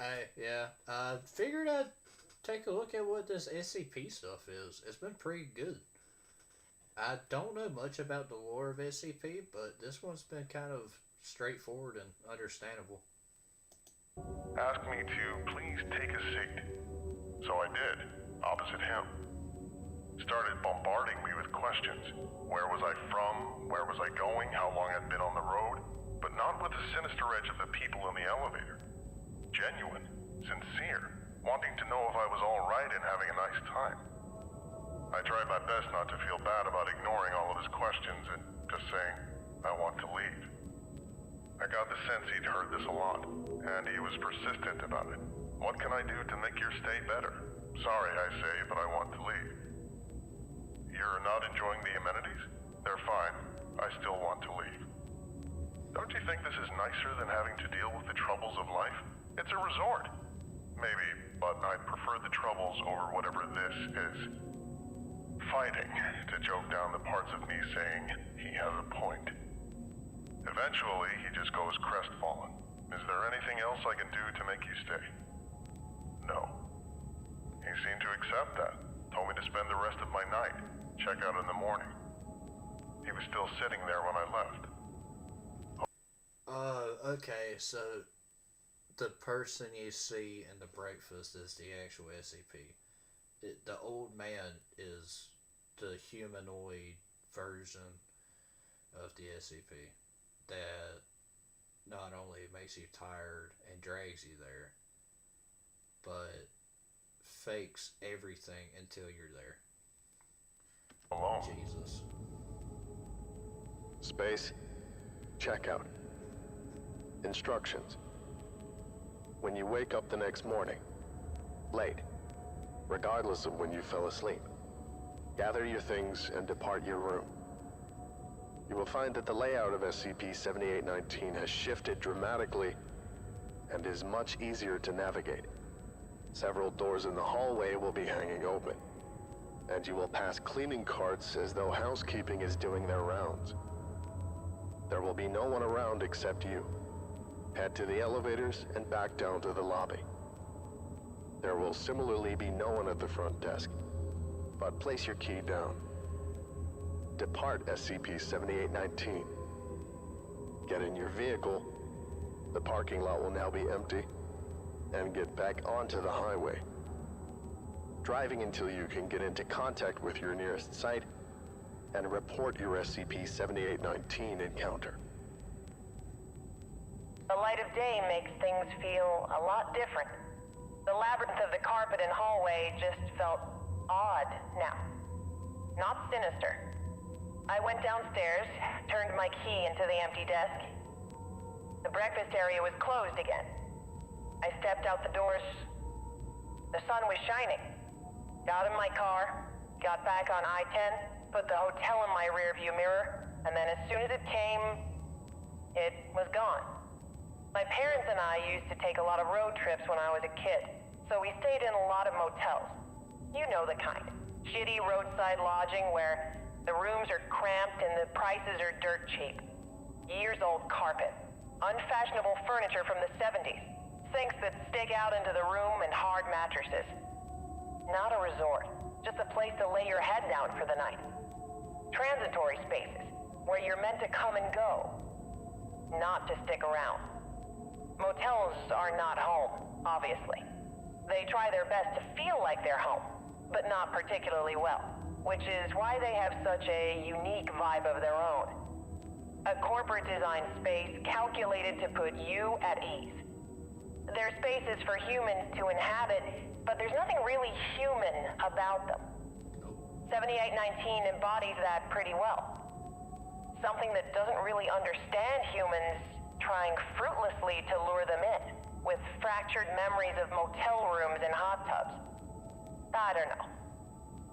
I figured I'd take a look at what this SCP stuff is. It's been pretty good. I don't know much about the lore of SCP, but this one's been kind of straightforward and understandable. Asked me to please take a seat. So I did, opposite him. Started bombarding me with questions. Where was I from? Where was I going? How long I'd been on the road? But not with the sinister edge of the people in the elevator. Genuine, sincere, wanting to know if I was all right and having a nice time. I tried my best not to feel bad about ignoring all of his questions and just saying, I want to leave. I got the sense he'd heard this a lot, and he was persistent about it. What can I do to make your stay better? Sorry, I say, but I want to leave. You're not enjoying the amenities? They're fine. I still want to leave. Don't you think this is nicer than having to deal with the troubles of life? It's a resort. Maybe, but I prefer the troubles over whatever this is. Fighting to joke down the parts of me saying he has a point. Eventually, he just goes crestfallen. Is there anything else I can do to make you stay? No. He seemed to accept that. Told me to spend the rest of my night. Check out in the morning. He was still sitting there when I left. Okay, so the person you see in the breakfast is the actual SCP. The old man is the humanoid version of the SCP that not only makes you tired and drags you there, but fakes everything until you're there. Alone. Jesus. Space. Checkout. Instructions. When you wake up the next morning, late, regardless of when you fell asleep, gather your things and depart your room. You will find that the layout of SCP-7819 has shifted dramatically and is much easier to navigate. Several doors in the hallway will be hanging open, and you will pass cleaning carts as though housekeeping is doing their rounds. There will be no one around except you. Head to the elevators and back down to the lobby. There will similarly be no one at the front desk, but place your key down. Depart SCP-7819. Get in your vehicle. The parking lot will now be empty, and get back onto the highway. Driving until you can get into contact with your nearest site and report your SCP-7819 encounter. The light of day makes things feel a lot different. The labyrinth of the carpet and hallway just felt odd now. Not sinister. I went downstairs, turned my key into the empty desk. The breakfast area was closed again. I stepped out the doors. The sun was shining. Got in my car, got back on I-10, put the hotel in my rearview mirror, and then as soon as it came, it was gone. My parents and I used to take a lot of road trips when I was a kid, so we stayed in a lot of motels. You know the kind. Shitty roadside lodging where the rooms are cramped and the prices are dirt cheap. Years-old carpet. Unfashionable furniture from the 70s. Sinks that stick out into the room and hard mattresses. Not a resort. Just a place to lay your head down for the night. Transitory spaces, where you're meant to come and go. Not to stick around. Motels are not home, obviously. They try their best to feel like they're home, but not particularly well, which is why they have such a unique vibe of their own. A corporate design space calculated to put you at ease. They're spaces for humans to inhabit, but there's nothing really human about them. 7819 embodies that pretty well. Something that doesn't really understand humans, trying fruitlessly to lure them in, with fractured memories of motel rooms and hot tubs. I don't know.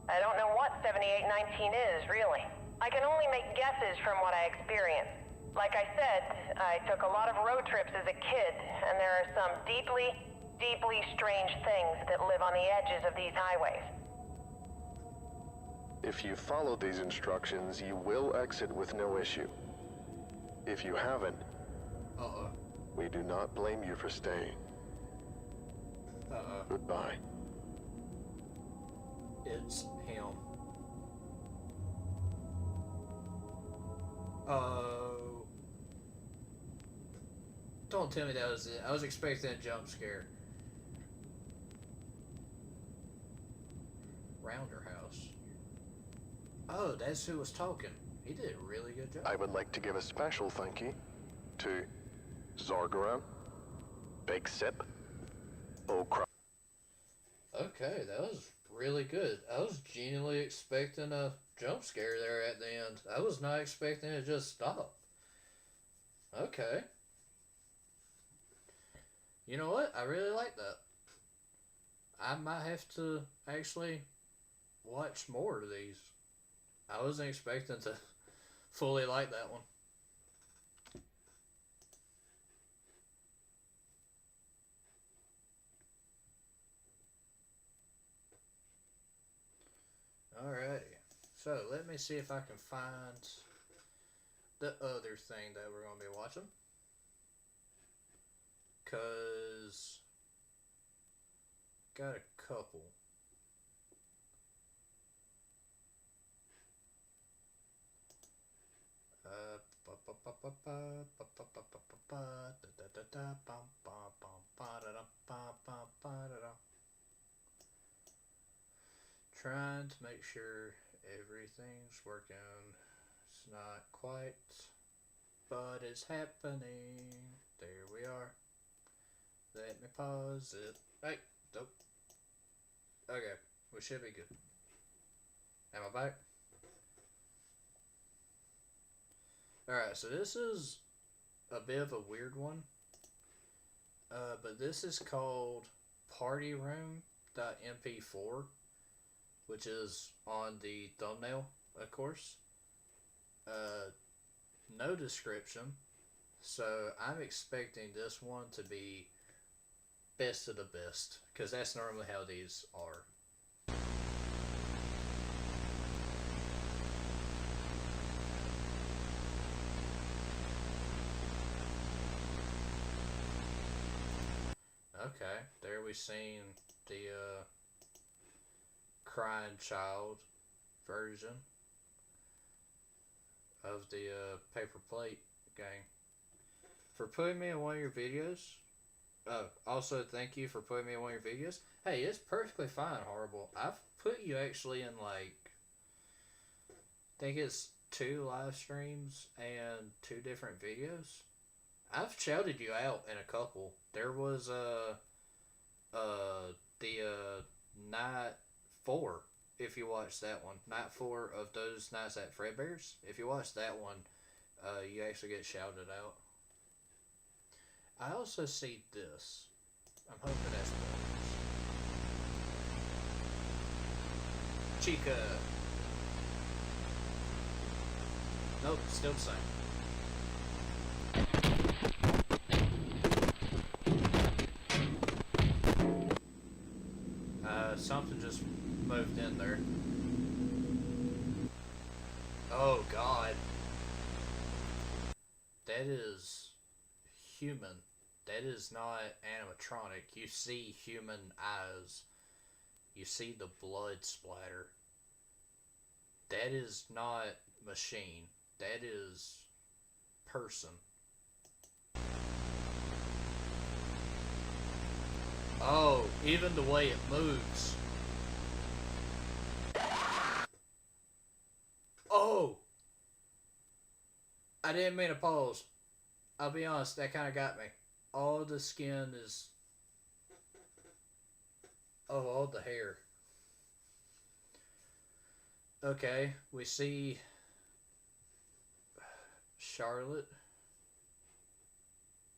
I don't know what 7819 is, really. I can only make guesses from what I experienced. Like I said, I took a lot of road trips as a kid, and there are some deeply, deeply strange things that live on the edges of these highways. If you follow these instructions, you will exit with no issue. If you haven't, we do not blame you for staying. Goodbye. It's him. Don't tell me that was it. I was expecting a jump scare. Rounder House. Oh, that's who was talking. He did a really good job. I would like to give a special thank you to Zargaran, Big Sip, O'Cry. Okay, that was really good. I was genuinely expecting a jump scare there at the end. I was not expecting it to just stop. Okay. You know what? I really like that. I might have to actually watch more of these. I wasn't expecting to fully like that one. Alrighty. So, let me see if I can find the other thing that we're going to be watching. Because got a couple. Trying to make sure everything's working. not quite, but it's happening. There we are. Let me pause it. Hey, nope. Okay, we should be good. Am I back? Alright, so this is a bit of a weird one. But this is called partyroom.mp4, which is on the thumbnail, of course. No description, so I'm expecting this one to be best of the best, because that's normally how these are. Okay, there we seen the crying child version of the paper plate gang. For putting me in one of your videos. Also thank you for putting me in one of your videos. Hey, it's perfectly fine, Horrible. I've put you actually in like, I think it's 2 live streams and 2 different videos. I've shouted you out in a couple. There was the night 4, if you watch that one. Night 4 of those nights at Fredbear's. If you watch that one, you actually get shouted out. I also see this. I'm hoping that's bonus. Chica. Nope, still the same. Something just moved in there. Oh God. That is human. That is not animatronic. You see human eyes. You see the blood splatter. That is not machine. That is person. Oh, even the way it moves. Oh! I didn't mean to pause. I'll be honest, that kind of got me. All the skin is... Oh, all the hair. Okay, we see... Charlotte.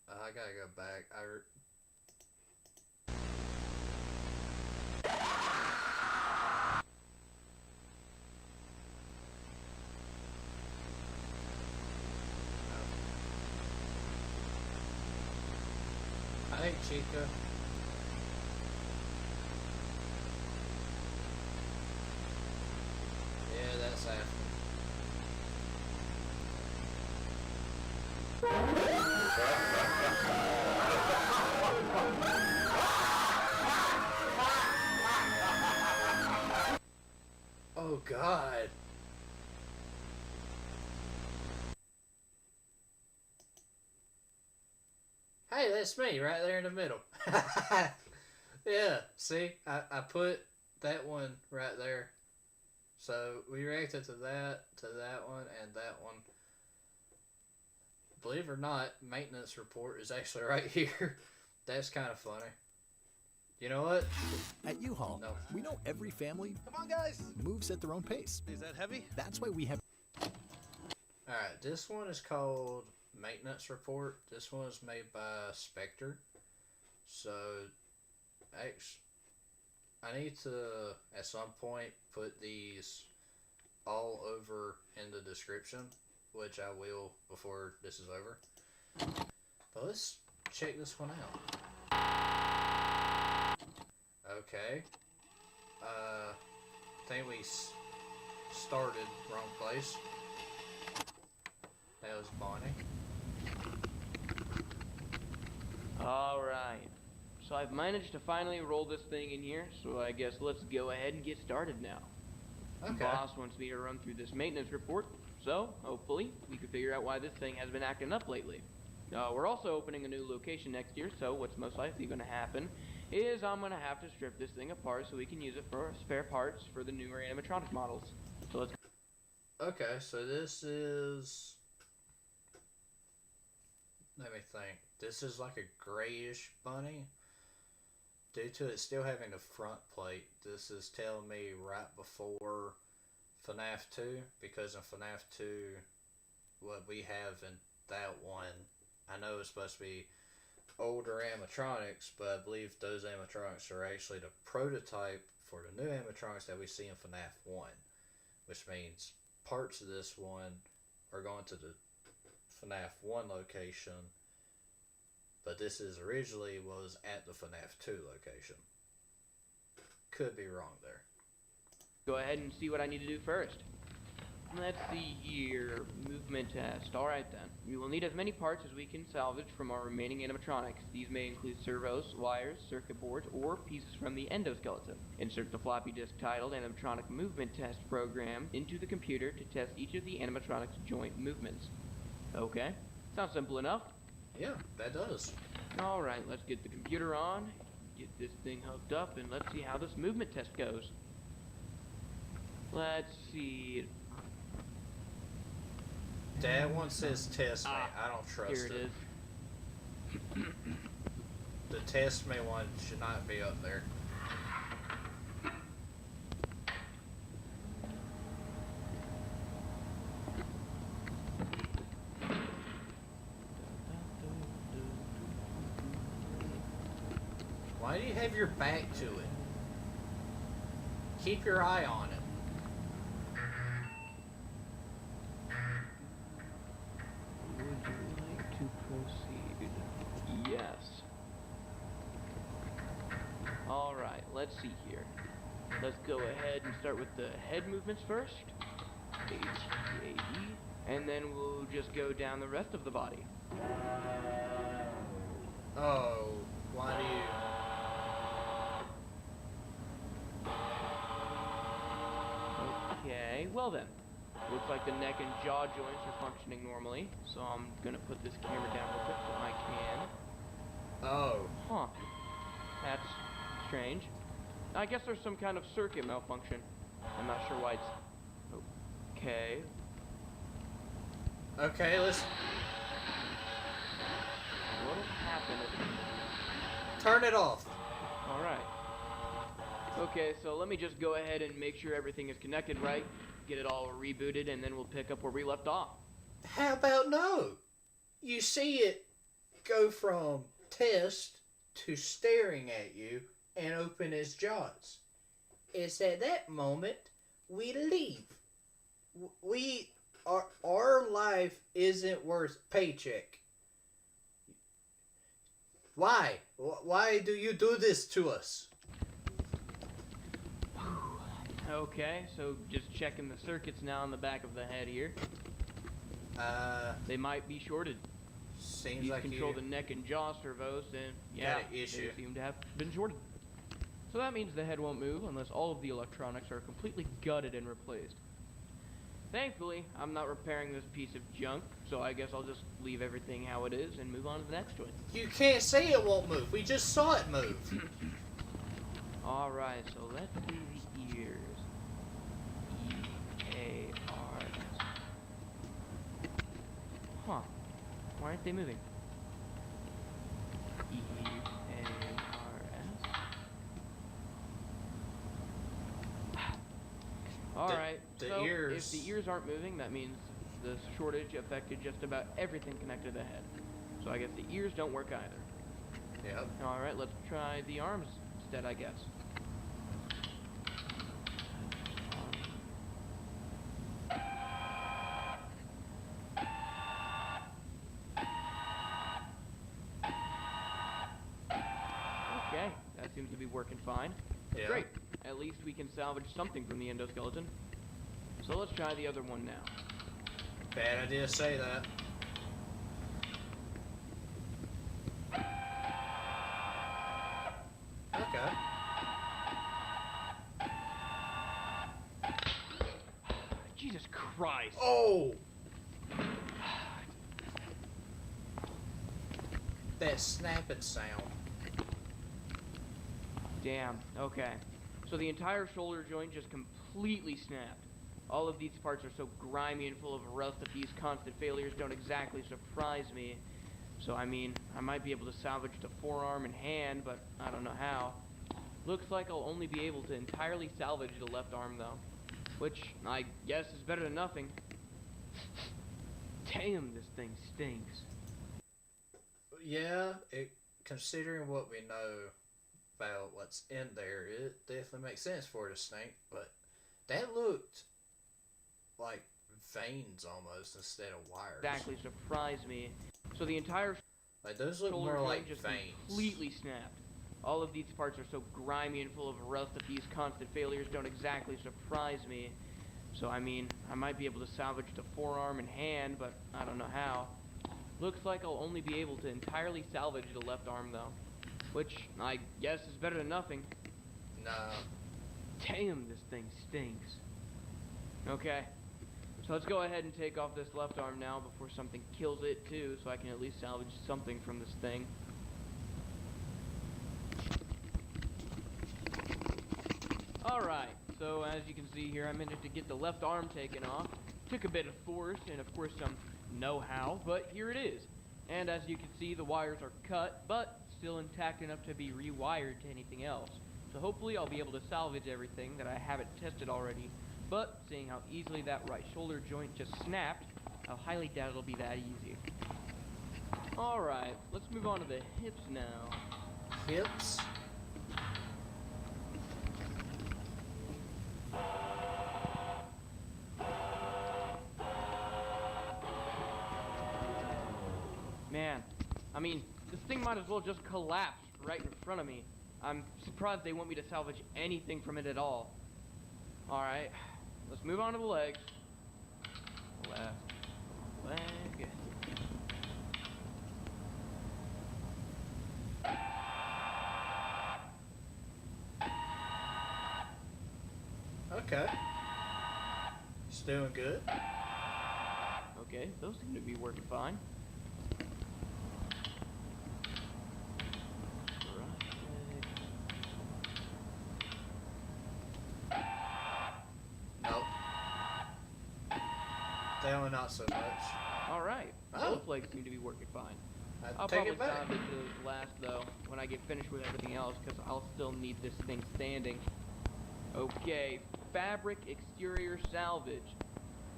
I gotta go back. Hey, Chica. Yeah, that's happening. Oh, God. Hey, that's me right there in the middle. Yeah, see? I put that one right there. So we reacted to that one, and that one. Believe it or not, maintenance report is actually right here. That's kind of funny. You know what? At U-Haul, No. we know every family Come on, guys. moves at their own pace. Is that heavy? That's why we have... Alright, this one is called Maintenance Report. This one is made by Spectre. So, I need to, at some point, put these all over in the description, which I will before this is over. But let's check this one out. Okay. I think we started wrong place. That was Bonnie. Alright, so I've managed to finally roll this thing in here, so I guess let's go ahead and get started now. Okay. The boss wants me to run through this maintenance report, so hopefully we can figure out why this thing has been acting up lately. We're also opening a new location next year, so what's most likely going to happen is I'm going to have to strip this thing apart so we can use it for spare parts for the newer animatronic models. So let's... Okay, so this is. Let me think. This is like a grayish bunny. Due to it still having the front plate, this is telling me right before FNAF 2, because in FNAF 2, what we have in that one, I know it's supposed to be older animatronics, but I believe those animatronics are actually the prototype for the new animatronics that we see in FNAF 1, which means parts of this one are going to the FNAF 1 location, but this is originally was at the FNAF 2 location. Could be wrong there. Go ahead and see what I need to do first. Let's see here. Movement test. Alright then. We will need as many parts as we can salvage from our remaining animatronics. These may include servos, wires, circuit boards, or pieces from the endoskeleton. Insert the floppy disk titled Animatronic Movement Test Program into the computer to test each of the animatronic's joint movements. Okay. Sounds simple enough. Yeah, that does. Alright, let's get the computer on, get this thing hooked up, and let's see how this movement test goes. Let's see. That one says test me. I don't trust Here it is. The test me one should not be up there. Why do you have your back to it? Keep your eye on it. Would you like to proceed? Yes. Alright, let's see here. Let's go ahead and start with the head movements first. H-A-E. And then we'll just go down the rest of the body. Oh, why do you... Okay, well then. Looks like the neck and jaw joints are functioning normally, so I'm gonna put this camera down real quick so I can. Oh. Huh. That's strange. I guess there's some kind of circuit malfunction. I'm not sure why it's... Okay. Okay, let's... What'll happen if... Turn it off. Alright. Okay, so let me just go ahead and make sure everything is connected right, get it all rebooted, and then we'll pick up where we left off. How about no? You see it go from test to staring at you and open his jaws. It's at that moment we leave. Our life isn't worth paycheck. Why? Why do you do this to us? Okay, so just checking the circuits now on the back of the head here. They might be shorted. Seems These like control you the neck and jaw servos, and yeah, got an issue. they seem to have been shorted. So that means the head won't move unless all of the electronics are completely gutted and replaced. Thankfully, I'm not repairing this piece of junk, so I guess I'll just leave everything how it is and move on to the next one. You can't say it won't move. We just saw it move. Alright, so let's do the ears. E-A-R-S. Huh. Why aren't they moving? E-A-R-S. Alright, the so ears... if the ears aren't moving, that means the shortage affected just about everything connected to the head. So I guess the ears don't work either. Yep. Alright, let's try the arms instead, I guess. Okay, that seems to be working fine. Yeah. Great. At least we can salvage something from the endoskeleton. So let's try the other one now. Bad idea to say that. Okay. Jesus Christ. Oh! That snapping sound. Damn. Okay. So the entire shoulder joint just completely snapped. All of these parts are so grimy and full of rust that these constant failures don't exactly surprise me. So I mean, I might be able to salvage the forearm and hand, but I don't know how. Looks like I'll only be able to entirely salvage the left arm though, which I guess is better than nothing. Damn, this thing stinks. Yeah, considering what we know about what's in there, it definitely makes sense for it to stink, but that looked like veins almost instead of wires. Exactly surprise me. So the entire Like those look shoulder more blade like just veins. completely snapped. All of these parts are so grimy and full of rust that these constant failures don't exactly surprise me. So I mean, I might be able to salvage the forearm and hand, but I don't know how. Looks like I'll only be able to entirely salvage the left arm though, which I guess is better than nothing. Nah. Damn, this thing stinks. Okay, so let's go ahead and take off this left arm now before something kills it too, so I can at least salvage something from this thing. Alright, so as you can see here, I managed to get the left arm taken off. Took a bit of force and of course some know-how, but here it is. And as you can see, the wires are cut, but still intact enough to be rewired to anything else. So hopefully I'll be able to salvage everything that I haven't tested already. But seeing how easily that right shoulder joint just snapped, I highly doubt it'll be that easy. Alright, let's move on to the hips now. Hips? Man, I mean, this thing might as well just collapse right in front of me. I'm surprised they want me to salvage anything from it at all. Alright, let's move on to the legs. Left leg. Okay. He's doing good. Okay, those seem to be working fine. Nope. That one not so much. Alright, Oh. both legs seem to be working fine. I'll I'll take probably it back. salvage those last though when I get finished with everything else because I'll still need this thing standing. Okay, fabric exterior salvage.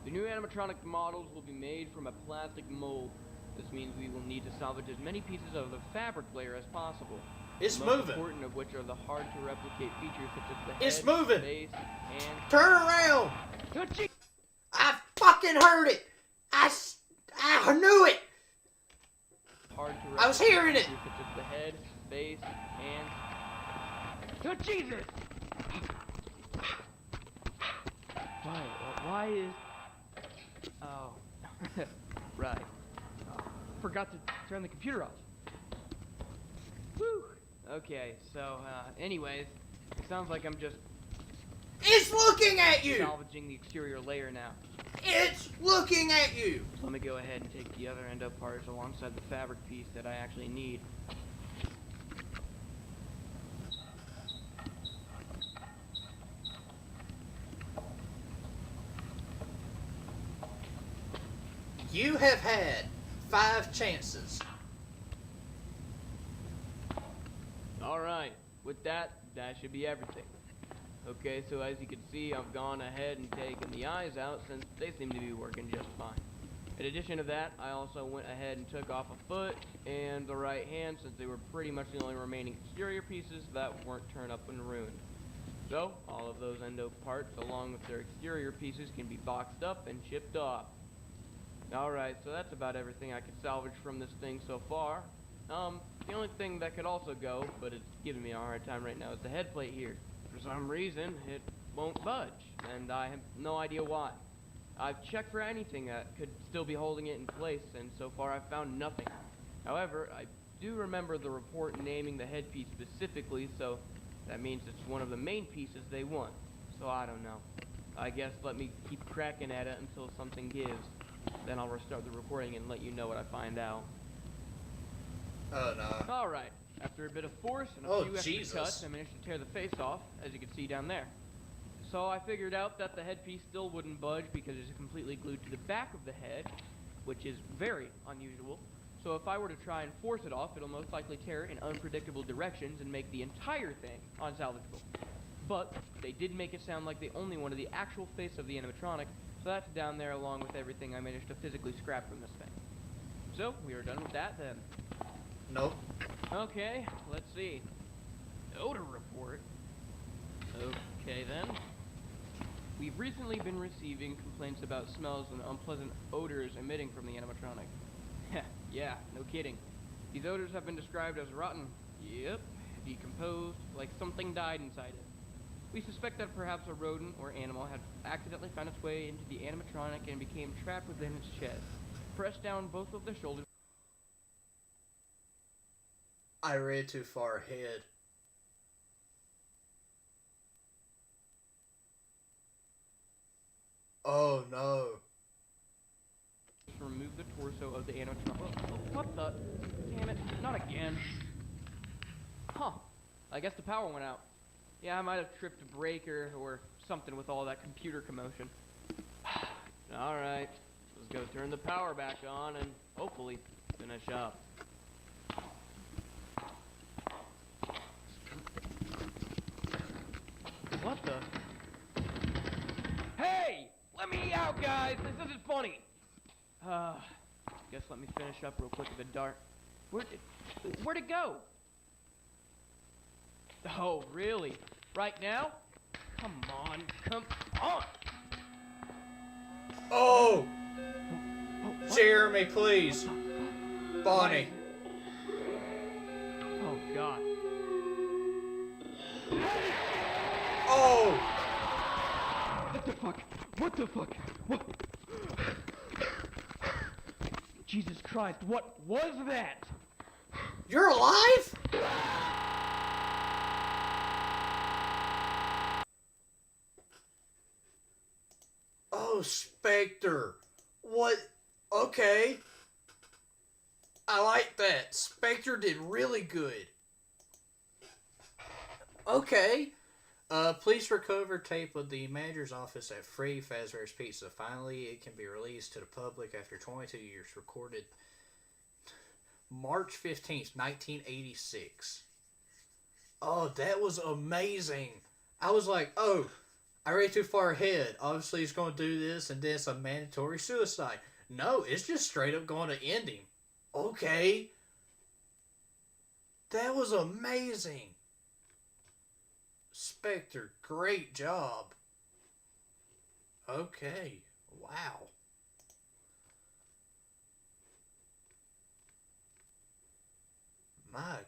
The new animatronic models will be made from a plastic mold. This means we will need to salvage as many pieces of the fabric layer as possible. It's the most moving. important of which are the hard to replicate features such as the head, It's moving. face, and... Turn around! Touchy! I fucking heard it! I knew it! Hard to I was hearing it! features such as the head, face, and... Oh, Jesus! Why is... Oh. Right. Forgot to turn the computer off. Whew. Okay, so, anyways, it sounds like I'm just It's looking at you! salvaging the exterior layer now. It's looking at you! So let me go ahead and take the other end apart alongside the fabric piece that I actually need. You have had 5 chances. Alright, with that should be everything. Okay, so as you can see, I've gone ahead and taken the eyes out since they seem to be working just fine. In addition to that, I also went ahead and took off a foot and the right hand since they were pretty much the only remaining exterior pieces that weren't torn up and ruined. So, all of those endo parts along with their exterior pieces can be boxed up and shipped off. Alright, so that's about everything I could salvage from this thing so far. The only thing that could also go, but it's giving me a hard time right now, is the head plate here. For some reason, it won't budge, and I have no idea why. I've checked for anything that could still be holding it in place, and so far I've found nothing. However, I do remember the report naming the headpiece specifically, so that means it's one of the main pieces they want. So I don't know. I guess let me keep cracking at it until something gives. Then I'll restart the recording and let you know what I find out. Oh, no. Alright, after a bit of force and a Oh, few extra Jesus. cuts, I managed to tear the face off, as you can see down there. So I figured out that the headpiece still wouldn't budge because it's completely glued to the back of the head, which is very unusual. So if I were to try and force it off, it'll most likely tear in unpredictable directions and make the entire thing unsalvageable. But they did make it sound like they only wanted the actual face of the animatronic, so that's down there along with everything I managed to physically scrap from this thing. So, we are done with that then. Nope. Okay, let's see. Odor report. Okay then. We've recently been receiving complaints about smells and unpleasant odors emitting from the animatronic. Yeah, no kidding. These odors have been described as rotten. Yep, decomposed, like something died inside it. We suspect that perhaps a rodent or animal had accidentally found its way into the animatronic and became trapped within its chest. Pressed down both of the shoulders. I read too far ahead. Oh no. Remove the torso of the animatronic. What the? Damn it, not again. Huh. I guess the power went out. Yeah, I might have tripped a breaker or something with all that computer commotion. Alright, let's go turn the power back on and hopefully finish up. What the? Hey! Let me out, guys! This isn't funny! Guess let me finish up real quick with the dart. Where'd it go? Oh, really? Right now? Come on, come on! Oh! What? Jeremy, please. Bonnie. Oh, God. Oh! What the fuck? What the fuck? What? Jesus Christ, what was that? You're alive? Oh, Spectre. What? Okay. I like that. Spectre did really good. Okay. Please recover tape of the manager's office at Freddy Fazbear's Pizza. Finally, it can be released to the public after 22 years. Recorded March 15th, 1986. Oh, that was amazing. I was like, oh, I read too far ahead. Obviously, he's going to do this, and then it's a mandatory suicide. No, it's just straight up going to end him. Okay. That was amazing. Spectre, great job. Okay. Wow. My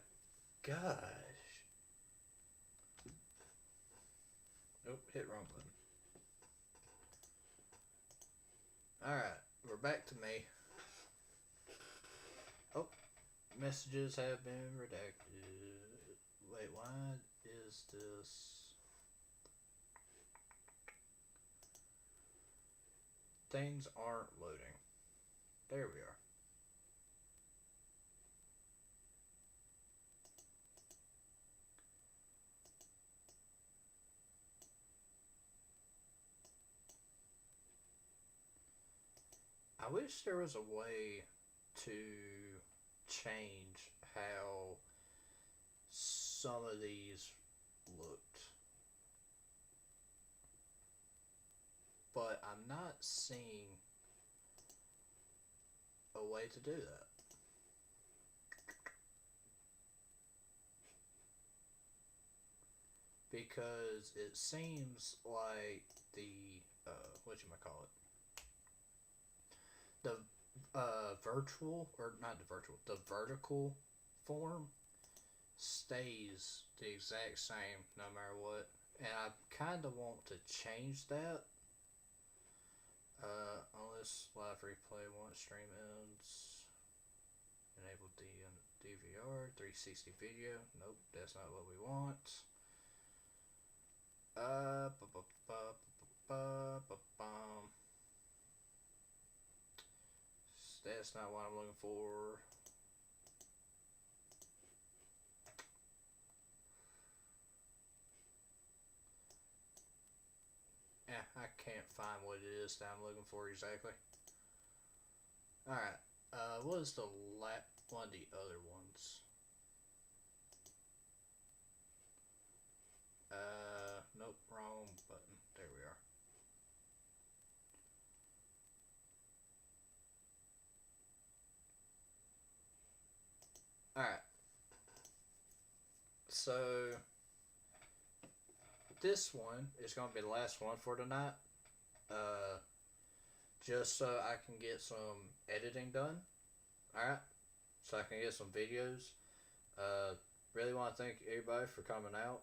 gosh. Nope, hit wrong button. Alright, we're back to me. Oh, messages have been redacted. Wait, why is this? Things aren't loading. There we are. I wish there was a way to change how some of these looked. But I'm not seeing a way to do that. Because it seems like the, whatchamacallit, the virtual, or not the virtual, the vertical form stays the exact same no matter what. And I kind of want to change that. Unless live replay once stream ends. Enable DVR, 360 video. Nope, that's not what we want. That's not what I'm looking for. I can't find what it is that I'm looking for exactly. Alright, what is the one of the other ones? Nope, wrong button. There we are. Alright. So, this one is going to be the last one for tonight. Just so I can get some editing done. Alright. So I can get some videos. Really want to thank everybody for coming out.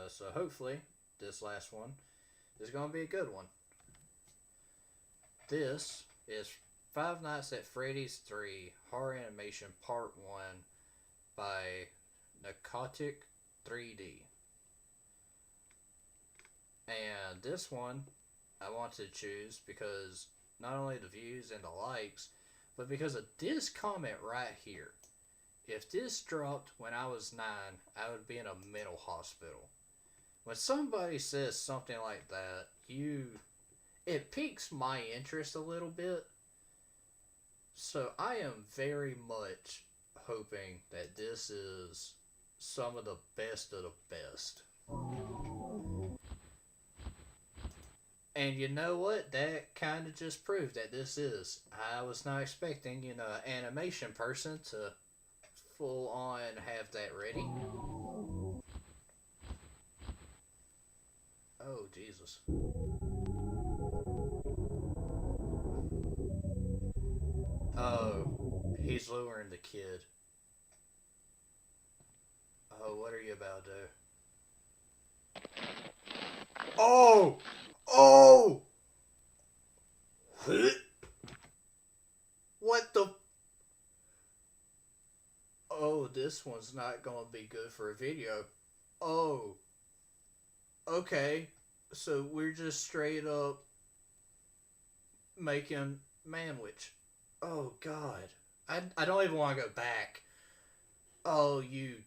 So hopefully, this last one is going to be a good one. This is Five Nights at Freddy's 3 Horror Animation Part 1 by Narcotic 3D. And this one I want to choose because not only the views and the likes, but because of this comment right here. If this dropped when I was 9, I would be in a mental hospital. When somebody says something like that, it piques my interest a little bit. So I am very much hoping that this is some of the best of the best. And you know what? That kind of just proved that this is. I was not expecting, an animation person to full on have that ready. Oh, Jesus. Oh, he's luring the kid. Oh, what are you about to do? Oh! Oh! What the? Oh, this one's not gonna be good for a video. Oh. Okay. So we're just straight up making manwich. Oh, God. I don't even want to go back. Oh, you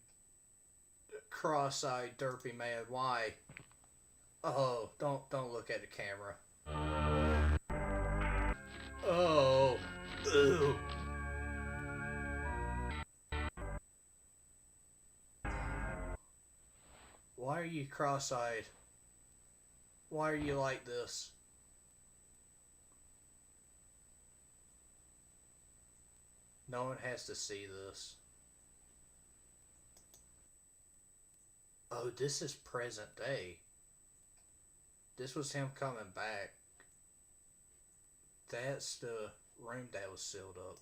cross-eyed derpy man. Why? Oh, don't look at the camera. Oh. Ew. Why are you cross-eyed? Why are you like this? No one has to see this. Oh, this is present day. This was him coming back. That's the room that was sealed up.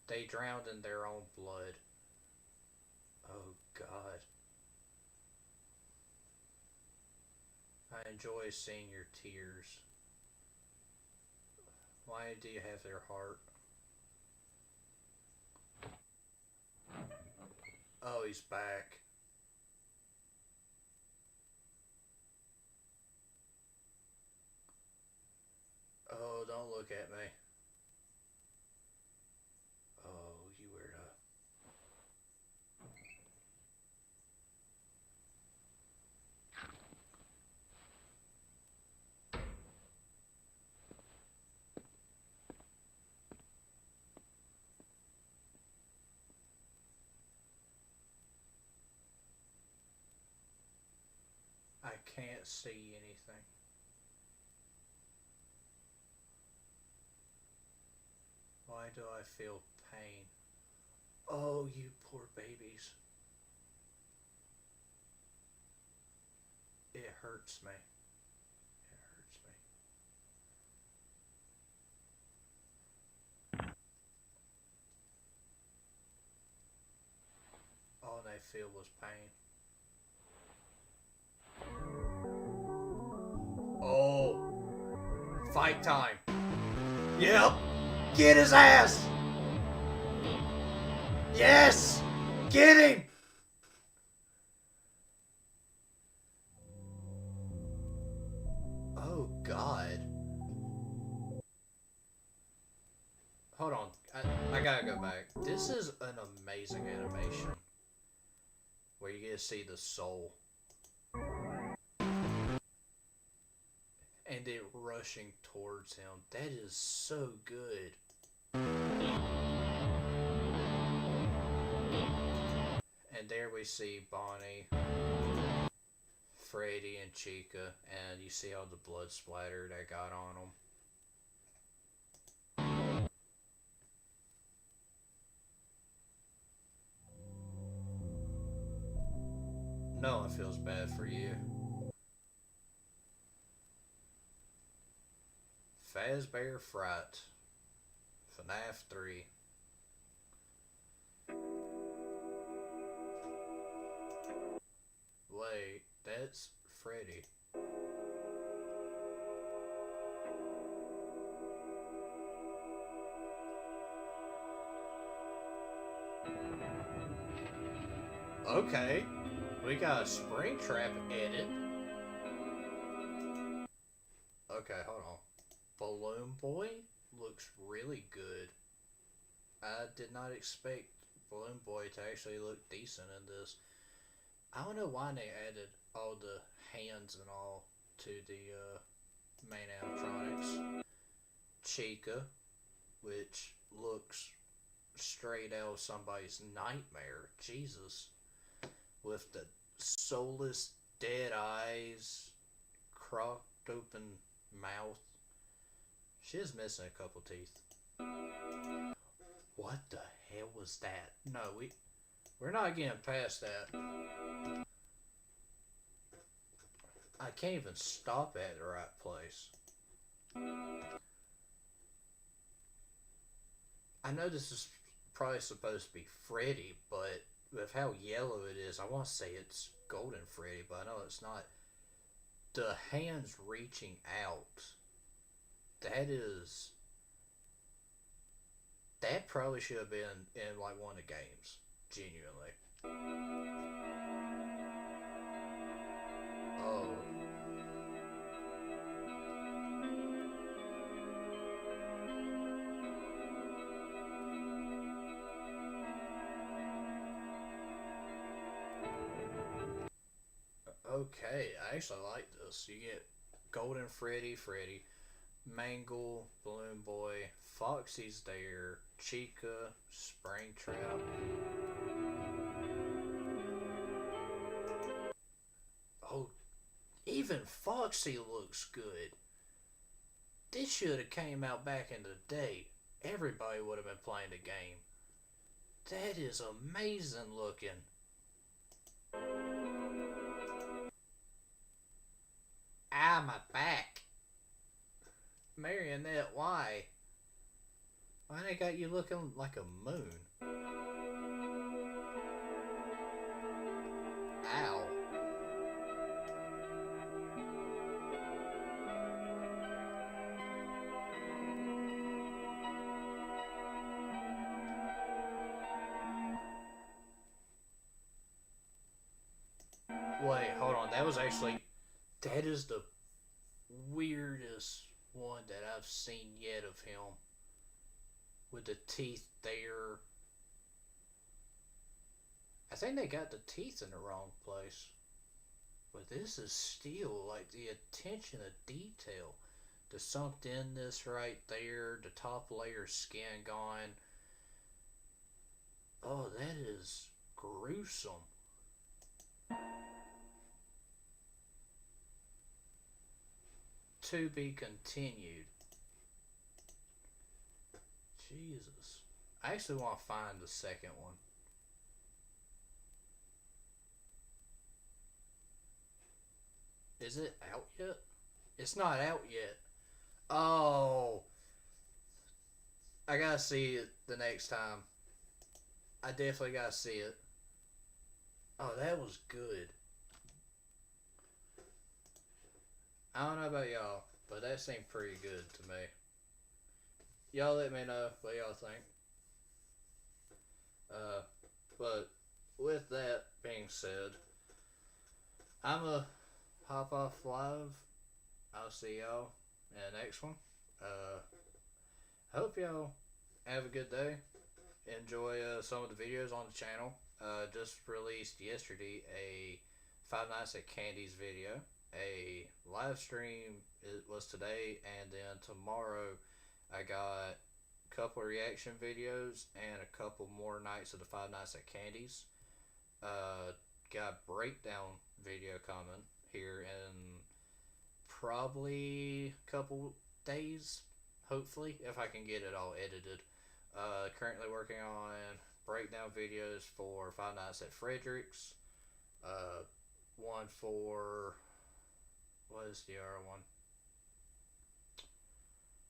They drowned in their own blood. Oh, God. I enjoy seeing your tears. Why do you have their heart? Oh, he's back. Oh, don't look at me. Oh, you weirdo. I can't see anything. Why do I feel pain? Oh, you poor babies. It hurts me. It hurts me. All they feel was pain. Oh. Fight time. Yep. Get his ass. Yes. Get him. Oh, God. Hold on. I gotta go back. This is an amazing animation. Where you get to see the soul. and it rushing towards him. That is so good. And there we see Bonnie, Freddy, and Chica, and you see all the blood splatter that got on them. No one feels bad for you. Fazbear Fright. FNAF 3. Wait, that's Freddy. Okay, we got a Springtrap edit. Okay, hold on. Balloon Boy looks really good. I did not expect Balloon Boy to actually look decent in this. I don't know why they added all the hands and all to the main animatronics. Chica, which looks straight out of somebody's nightmare. Jesus. With the soulless dead eyes, cropped open mouth. She is missing a couple teeth. What the hell was that? No, we're not getting past that. I can't even stop at the right place. I know this is probably supposed to be Freddy, but with how yellow it is, I want to say it's Golden Freddy, but I know it's not. The hands reaching out, that probably should have been in like one of the games, genuinely. Oh. Okay, I actually like this. You get Golden Freddy, Mangle, Balloon Boy, Foxy's there, Chica, Springtrap. Oh, even Foxy looks good. This should have came out back in the day. Everybody would have been playing the game. That is amazing looking. Ah, my back. Marionette, why? Why they got you looking like a moon? Ow. Wait, hold on. That is the weirdest one that I've seen yet of him. With the teeth there. I think they got the teeth in the wrong place. But this is still like the attention to detail. The sunk inness right there. The top layer of skin gone. Oh, that is gruesome. To be continued. Jesus. I actually want to find the second one. Is it out yet? It's not out yet. Oh. I gotta see it the next time. I definitely gotta see it. Oh, that was good. I don't know about y'all, but that seemed pretty good to me. Y'all let me know what y'all think. But with that being said, I'ma hop off live. I'll see y'all in the next one. Hope y'all have a good day. Enjoy some of the videos on the channel. Just released yesterday a Five Nights at Candy's video. a live stream. It was today, and then tomorrow I got a couple reaction videos and a couple more nights of the Five Nights at Candy's. Got a breakdown video coming here in probably a couple days, hopefully, if I can get it all edited. Currently working on breakdown videos for Five Nights at Frederick's. One for, what is the other one?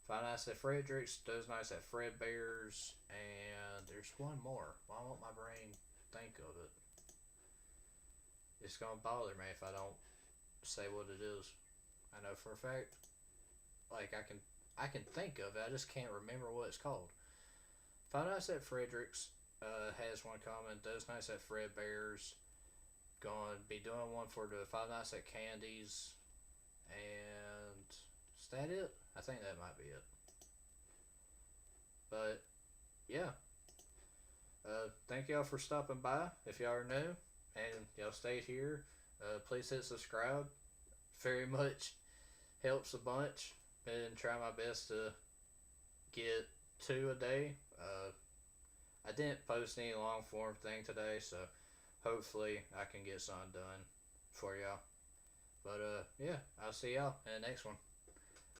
Five Nights at Frederick's, those nights at Fredbear's, and there's one more. Why won't my brain think of it? It's gonna bother me if I don't say what it is. I know for a fact. Like I can think of it. I just can't remember what it's called. Five Nights at Frederick's has one coming. Those nights at Fredbear's. Gonna be doing one for the Five Nights at Candy's. And is that it? I think that might be it. But yeah. Thank y'all for stopping by. If y'all are new and y'all stayed here, please hit subscribe. Very much helps a bunch. Been trying my best to get 2 a day. I didn't post any long form thing today, so hopefully I can get something done for y'all. But yeah, I'll see y'all in the next one.